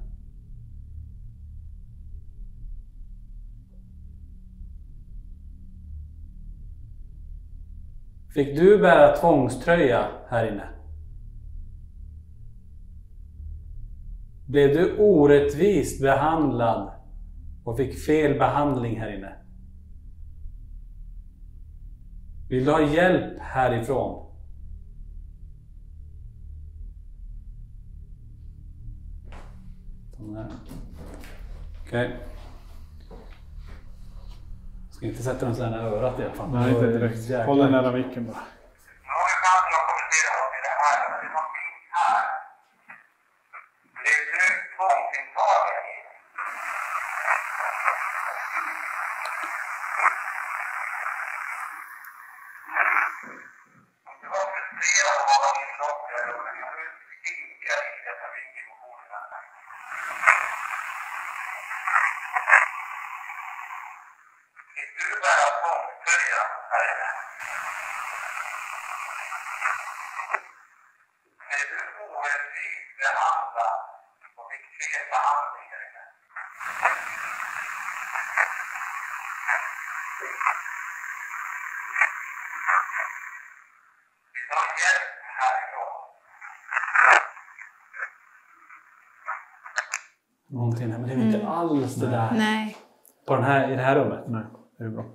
Fick du bära tvångströja här inne? Blev du orättvist behandlad och fick fel behandling här inne? Vill du ha hjälp härifrån? Okej. Ska inte sätta den så här örat i alla fall.
Nej, inte direkt. Håll den nära micken bara.
Någonting här, men det är inte alls det där.
Nej.
På i det här rummet.
Nej, det är bra.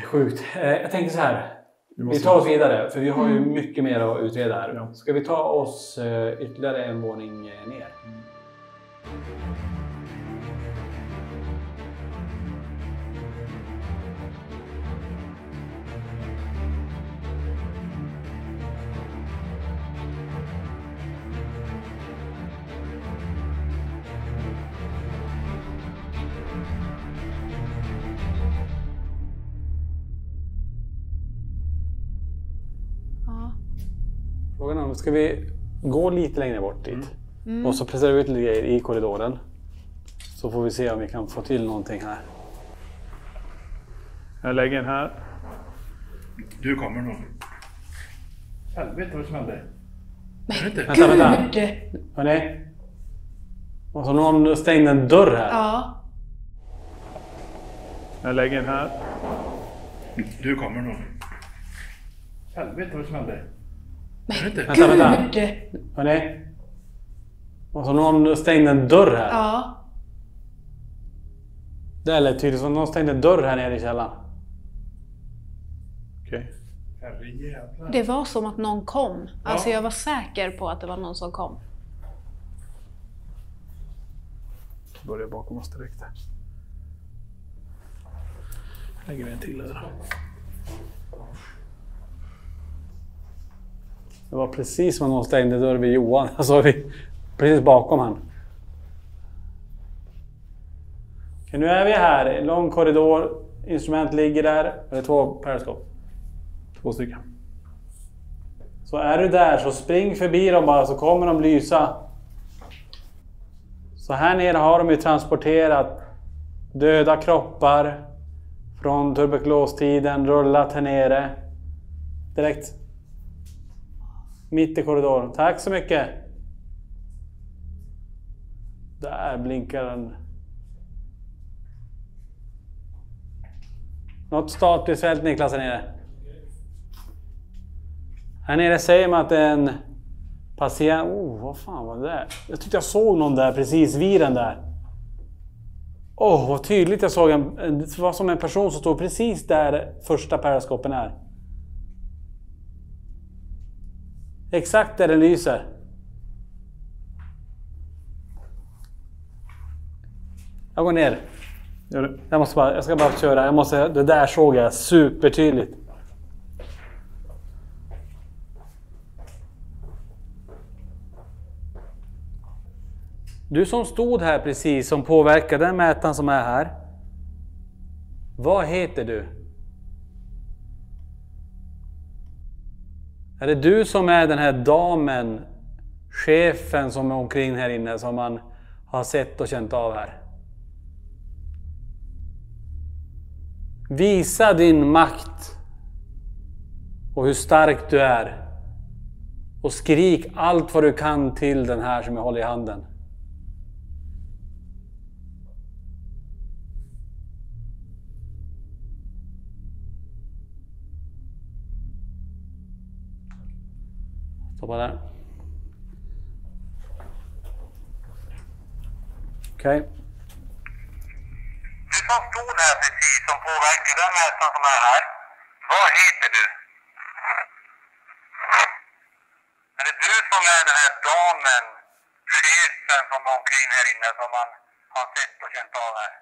Sjukt. Jag tänkte så här. Vi tar oss vidare, för vi har ju mycket mer att utreda här. Ja. Ska vi ta oss ytterligare en våning ner? Frågan är om ska vi gå lite längre bort dit. Och så placerar vi ut lite grejer i korridoren. Så får vi se om vi kan få till någonting här.
Jag lägger den här.
Du kommer nog. Helvete vad smällde.
Vänta. Hörrni. Och så någon stängde en dörr här.
Ja.
Jag lägger den här.
Du kommer nog. Helvete vad smällde.
Vänta. Hörrni. Och så någon stängde en dörr här.
Ja.
Det är lite tydligt som någon stängde en dörr här nere i källaren.
Okej.
Herrejävlar.
Det var som att någon kom. Alltså jag var säker på att det var någon som kom.
Börjar bakom oss direkt. Lägger vi en till där.
Det var precis som någon stängde dörr vid Johan. Alltså precis bakom han. Okej, nu är vi här. En lång korridor. Instrument ligger där. Det är 2 periskop.
2 stycken.
Så är du där så spring förbi dem bara så kommer de lysa. Så här nere har de ju transporterat döda kroppar från tuberkulostiden, rullat här nere. Direkt. Mitt i korridoren. Tack så mycket. Där blinkar den. Något statligt fält, Niklas, här nere. Här nere säger man att det är en patient. Vad fan var det där? Jag tyckte jag såg någon där precis vid den där. Vad tydligt jag såg det var som en person som stod precis där första periskopen är. Exakt där den lyser. Jag går ner.
Gör det.
Jag ska bara köra. Det där såg jag supertydligt. Du som stod här precis, som påverkade den mätaren som är här. Vad heter du? Är det du som är den här damen, chefen som är omkring här inne, som man har sett och känt av här? Visa din makt och hur stark du är. Och skrik allt vad du kan till den här som jag håller i handen. Stoppa där. Okej.
Du som stod här precis, som påverkar den mätaren som är här. Vad heter du? Är det du som är den här damen, chefen som är omkring här inne, som man har sett och känt av här?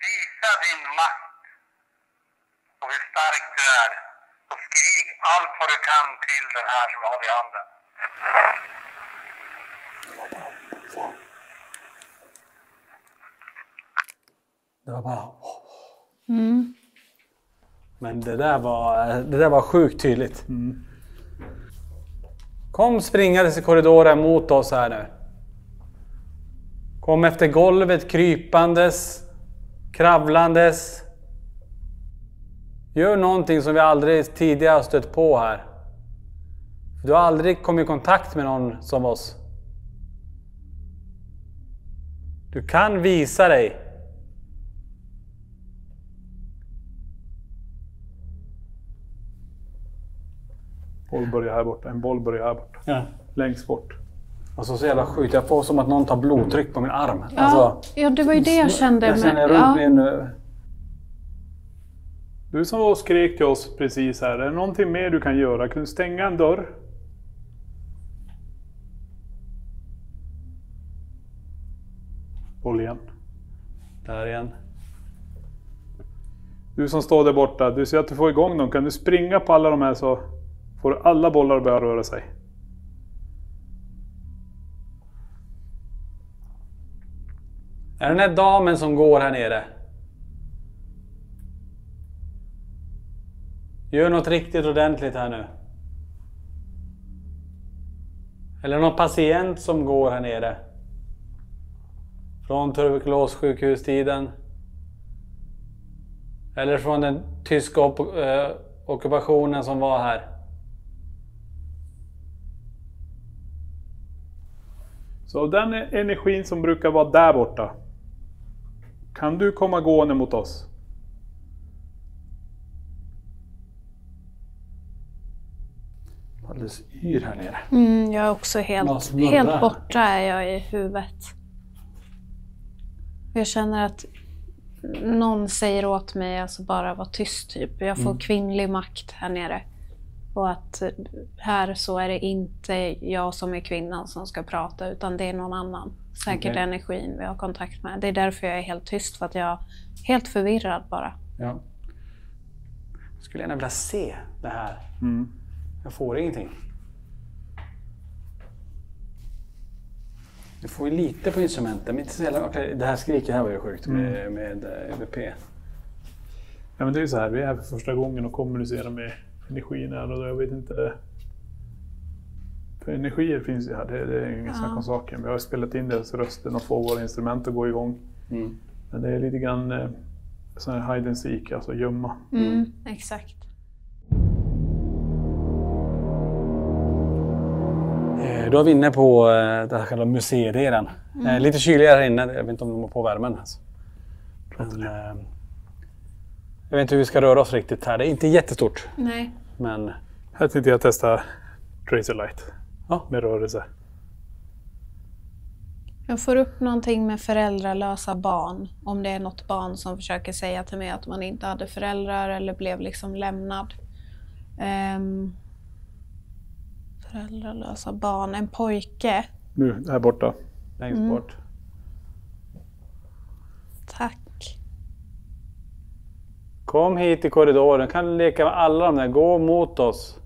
Visa din makt och hur stark du är. Och skrik allt vad du kan till den här som jag håller i handen.
Det var bara... Men det där var sjukt tydligt. Kom springandes i korridoren mot oss här nu. Kom efter golvet krypandes, kravlandes. Gör någonting som vi aldrig tidigare har stött på här. Du har aldrig kommit i kontakt med någon som oss. Du kan visa dig.
Boll börjar här borta. En boll börjar här borta.
Ja.
Längst bort.
Alltså så jävla sjukt. Jag får som att någon tar blodtryck på min arm.
Ja,
Alltså,
ja det var ju det jag kände.
Jag känner runt min...
Du som var och skrek till oss precis här. Är det någonting mer du kan göra? Kan du stänga en dörr? Boll igen.
Där igen.
Du som står där borta. Du ser att du får igång dem. Kan du springa på alla de här så får alla bollar börja röra sig.
Är den här damen som går här nere? Gör något riktigt ordentligt här nu. Eller någon patient som går här nere. Från tuberkulossjukhustiden. Eller från den tyska ockupationen som var här.
Så den energin som brukar vara där borta. Kan du komma gående mot oss?
Alldeles yr här nere.
Jag är också helt borta är jag i huvudet. Jag känner att någon säger åt mig alltså bara vara tyst typ. Jag får kvinnlig makt här nere. Och att här så är det inte jag som är kvinnan som ska prata utan det är någon annan. Säkert energin vi har kontakt med. Det är därför jag är helt tyst, för att jag är helt förvirrad bara.
Ja. Jag skulle gärna vilja se det här. Jag får ingenting. Du får ju lite på instrumenten. Men inte så jävla... Det här skriket här var ju sjukt med EVP.
Ja, men det är ju så här. Vi är här för första gången och kommunicerar med energin här. Och jag vet inte... För energier finns ju här, det är ingen snack om saken. Vi har spelat in deras rösten och få våra instrument att gå igång. Men det är lite grann sån här hide and seek, alltså gömma.
Exakt.
Då är vi inne på den här själva museidelen. Lite kyligare här inne, jag vet inte om de har på värmen. Alltså. Men, jag vet inte hur vi ska röra oss riktigt här, det är inte jättestort.
Nej.
Men
Här tänkte jag testa Tracer Light med rörelse.
Jag får upp någonting med föräldralösa barn. Om det är något barn som försöker säga till mig att man inte hade föräldrar eller blev liksom lämnad. Föräldralösa barn. En pojke.
Nu, här borta.
längst bort.
Tack.
Kom hit i korridoren, kan leka med alla de där, gå mot oss.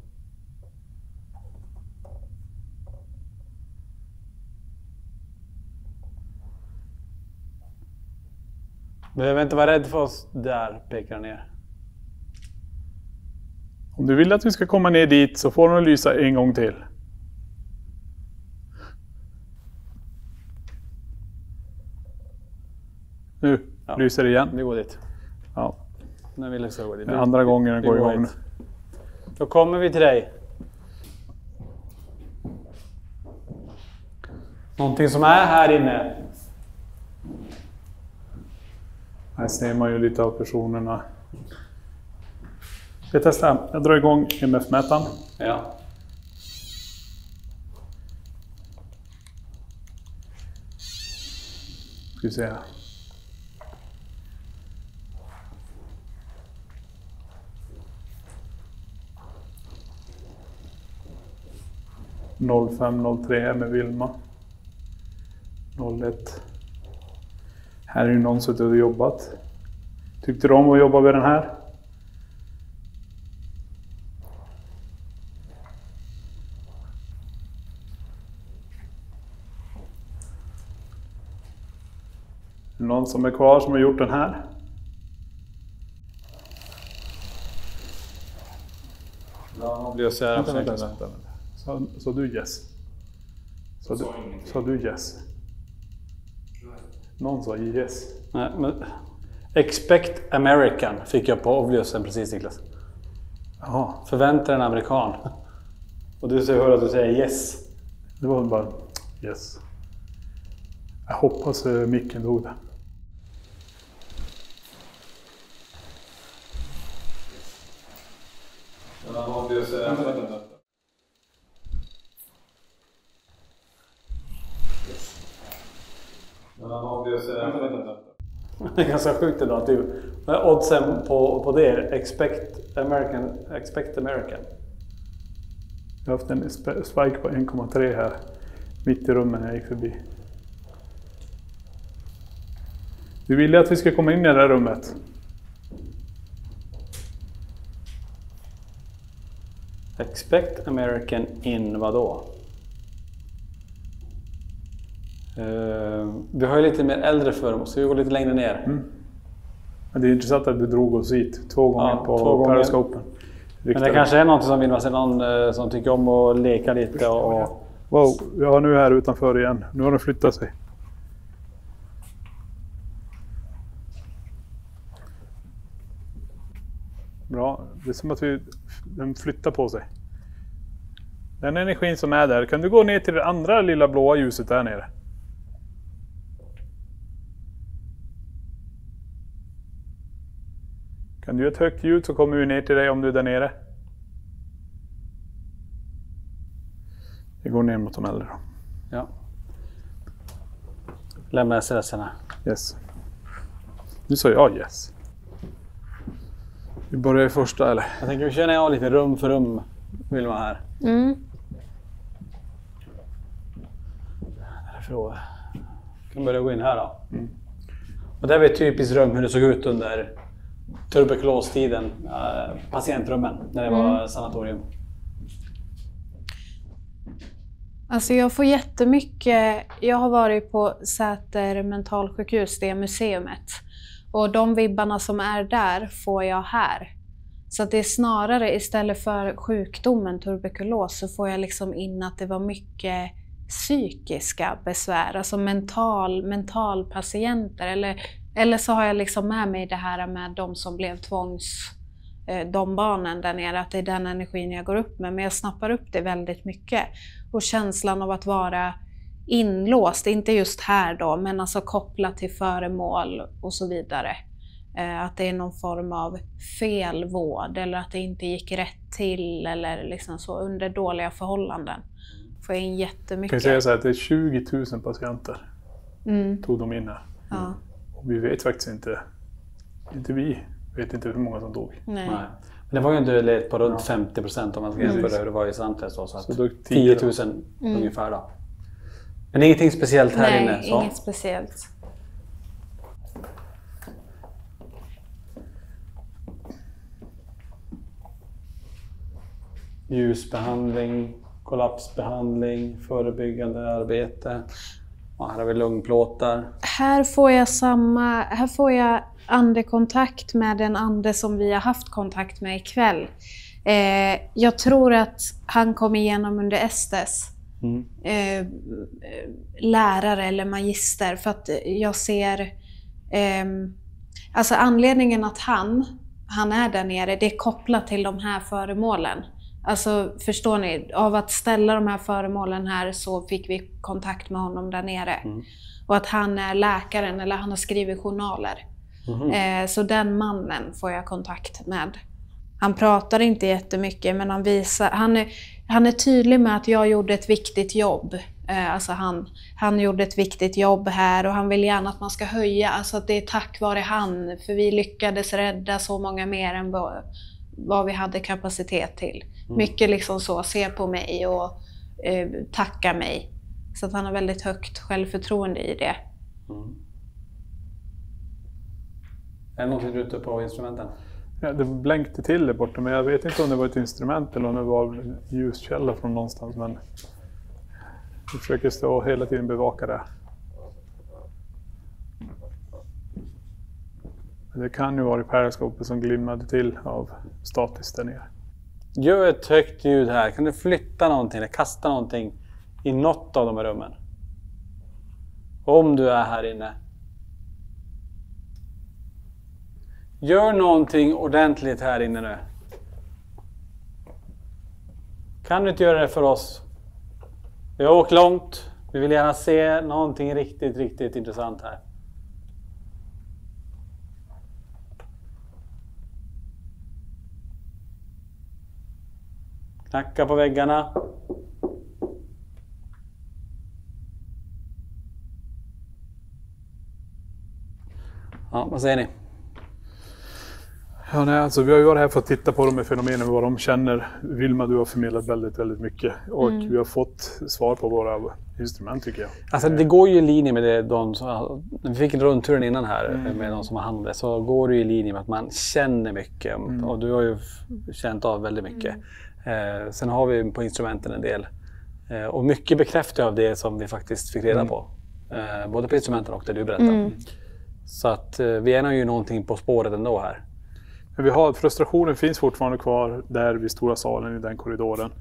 Behöver inte vara rädd för oss där, pekar han ner.
Om du vill att vi ska komma ner dit så får de lysa en gång till. Nu lyser det igen.
Vi går dit.
Ja.
Nu vill jag gå dit.
Det är andra gången den går igång.
Då kommer vi till dig. Någonting som är här inne.
Här ser man ju lite av personerna. Jag testar. Jag drar igång MF-mätaren.
Ja.
Ska vi se här. .05.03 med Vilma. 01. Här är ju någon suttit och jobbat. Tyckte du om att jobba med den här? Någon som är kvar som har gjort den här?
Ja, blir jag så här.
Vänta. Så du yes? Så du yes? Någon sa yes.
Nej, men Expect American fick jag på Obviousen precis, Niklas.
Jaha.
Förvänta en amerikan. Och du hör att du säger yes.
Det var bara yes. Jag hoppas micken dog där.
Vänta.
Det är ganska sjukt ändå att du... Oddsen på det är Expect American.
Jag har haft en spike på 1,3 här. Mitt i rummen när jag gick förbi. Du ville att vi ska komma in i det här rummet.
Expect American in vadå? Vi har ju lite mer äldre för oss, så vi går lite längre ner.
Men det är intressant att du drog oss hit 2 gånger på Periscopen.
Men det kanske är något som vill man se, någon som tycker om att leka lite och...
Wow, jag har nu här utanför igen. Nu har den flyttat sig. Bra, det är som att den flyttar på sig. Den energin som är där, kan du gå ner till det andra lilla blåa ljuset där nere? Kan du göra ett högt ljud så kommer vi ner till dig om du är där nere. Vi går ner mot de äldre då.
Ja. Lämna SMS-erna.
Yes. Nu sa jag yes. Vi börjar i första eller?
Jag tänker vi känner av lite rum för rum. Vill man här. Därför kan börja gå in här då. Och det är ett typiskt rum hur det såg ut under tuberkulostiden, patientrummen, när det var sanatorium.
Alltså jag får jättemycket, jag har varit på Säter mentalsjukhus, det museumet. Och de vibbarna som är där får jag här. Så att det är snarare istället för sjukdomen tuberkulos så får jag liksom in att det var mycket psykiska besvär, alltså mentalpatienter. Eller så har jag liksom med mig det här med de som blev de barnen där nere, att det är den energin jag går upp med. Men jag snappar upp det väldigt mycket. Och känslan av att vara inlåst, inte just här då, men alltså kopplat till föremål och så vidare. Att det är någon form av felvård eller att det inte gick rätt till eller liksom så under dåliga förhållanden. Får jag in jättemycket.
Jag kan säga så här att det är 20 000 patienter tog de in här.
Ja.
Och vi vet faktiskt inte vi vet inte hur många som dog.
Nej.
Men det var ju en dödlighet på runt 50% om man ska jämföra hur det var i Santes då, så att
Så
10 000 ungefär då. Men ingenting speciellt här inne?
Nej, inget speciellt.
Ljusbehandling, kollapsbehandling, förebyggande arbete. Och här har vi lungplåtar.
Här får jag andekontakt med en ande som vi har haft kontakt med ikväll. Jag tror att han kom igenom under Estes. Lärare eller magister, för att jag ser alltså anledningen att han är där nere, det är kopplat till de här föremålen. Alltså förstår ni, av att ställa de här föremålen här så fick vi kontakt med honom där nere. Och att han är läkaren eller han har skrivit journaler. Så den mannen får jag kontakt med. Han pratar inte jättemycket, men han är tydlig med att jag gjorde ett viktigt jobb. Alltså han gjorde ett viktigt jobb här och han vill gärna att man ska höja. Alltså att det är tack vare han, för vi lyckades rädda så många mer än vad vi hade kapacitet till. Mycket liksom så, se på mig och tacka mig. Så att han har väldigt högt självförtroende i det.
Är det någonting ute på instrumenten?
Ja, det blänkte till det borta, men jag vet inte om det var ett instrument eller om det var en ljuskälla från någonstans. Men vi försöker stå och hela tiden bevaka det. Det kan ju vara i periskopet som glimmade till av statiskt där nere.
Gör ett högt ljud här. Kan du flytta någonting eller kasta någonting i något av de här rummen? Om du är här inne. Gör någonting ordentligt här inne nu. Kan du inte göra det för oss? Vi har åkt långt. Vi vill gärna se någonting riktigt, riktigt intressant här. Knacka på väggarna. Ja, vad säger ni?
Ja, nej, alltså, vi har ju varit här för att titta på de här fenomenen, vad de känner. Vilma, du har förmedlat väldigt, väldigt mycket. Och vi har fått svar på våra instrument, tycker jag.
Alltså det går ju i linje med det, vi fick en rundturen innan här med de som har hand om det, så går det ju i linje med att man känner mycket. Och du har ju känt av väldigt mycket. Sen har vi på instrumenten en del. Och mycket bekräftar av det som vi faktiskt fick reda på. Både på instrumenten och det du berättade. Så att vi är nog ju någonting på spåret ändå här.
Men frustrationen finns fortfarande kvar där vid stora salen i den korridoren.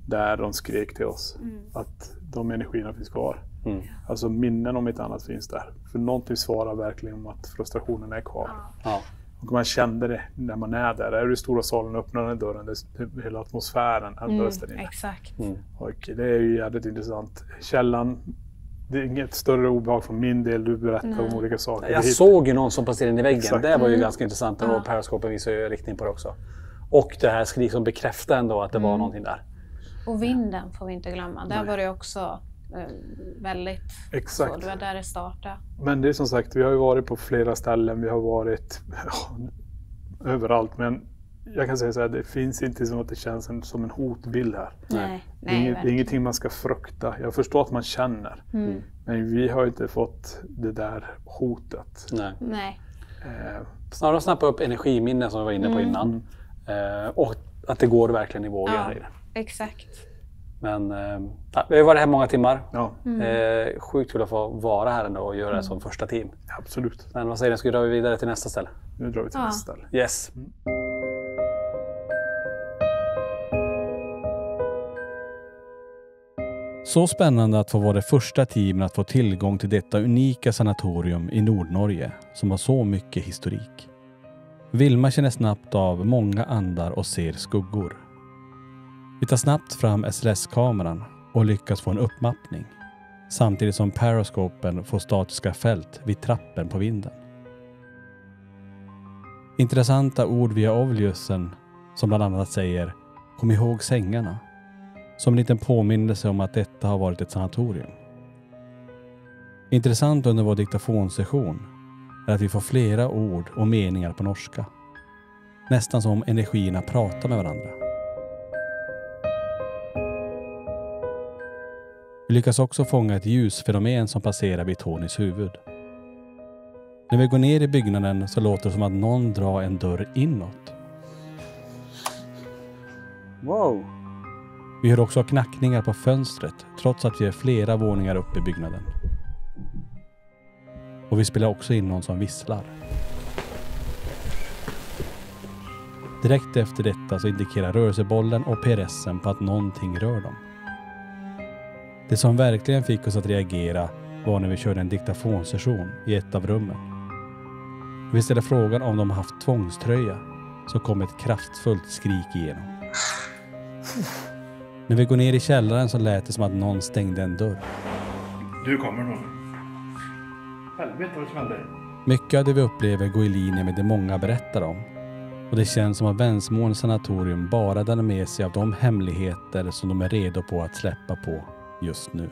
Där de skrek till oss att de energierna finns kvar. Alltså minnen om ett annat finns där. För någonting svarar verkligen om att frustrationen är kvar.
Ja.
Och man kände det när man är där. Är du i stora salen och öppnar den dörren, hela atmosfären ändras där inne.
Exakt.
Och det är ju jävligt intressant. Källan, det är inget större obehag för min del. Du berättar om olika saker.
Jag såg ju någon som passerade in i väggen.
Exakt.
Det var ju ganska intressant. Och periskopen visar ju riktning på det också. Och det här skrik som bekräftar ändå att det var någonting där.
Och vinden får vi inte glömma. Där var det också väldigt
Exakt.
så. Det var där det startade.
Men det är som sagt, vi har ju varit på flera ställen. Vi har varit överallt. Men jag kan säga så här, det finns inte som att det känns som en hotbild här.
Nej,
det är ingenting man ska frukta. Jag förstår att man känner. Men vi har inte fått det där hotet.
Nej.
Snarare snappa upp energiminnen som vi var inne på innan. Och att det går verkligen i vågor.
Exakt.
Men vi har varit här många timmar.
Ja.
Sjukt kul att få vara här ändå och göra det som första team.
Absolut.
Men vad säger ni, ska vi dra vidare till nästa ställe?
Nu drar vi till nästa ställe.
Yes. Så spännande att få vara det första teamet att få tillgång till detta unika sanatorium i Nordnorge som har så mycket historik. Vilma känner snabbt av många andar och ser skuggor. Vi tar snabbt fram SLS-kameran och lyckas få en uppmappning. Samtidigt som periscopen får statiska fält vid trappen på vinden. Intressanta ord via Ovliusen som bland annat säger "Kom ihåg sängarna", som en liten påminnelse om att detta har varit ett sanatorium. Intressant under vår diktafonsession är att vi får flera ord och meningar på norska. Nästan som om energierna pratar med varandra. Vi lyckas också fånga ett ljusfenomen som passerar vid Tonys huvud. När vi går ner i byggnaden så låter det som att någon drar en dörr inåt.
Wow!
Vi hör också knackningar på fönstret trots att vi är flera våningar upp i byggnaden. Och vi spelar också in någon som visslar. Direkt efter detta så indikerar rörelsebollen och PRSen på att någonting rör dem. Det som verkligen fick oss att reagera var när vi körde en diktafonsession i ett av rummen. Vi ställde frågan om de har haft tvångströja så kom ett kraftfullt skrik igenom. När vi går ner i källaren så lät det som att någon stängde en dörr.
Du kommer nog. Helvete vad det smällde.
Mycket av det vi upplever går i linje med det många berättar om. Och det känns som att Vänsmåns sanatorium bara delar med sig av de hemligheter som de är redo på att släppa på just nu.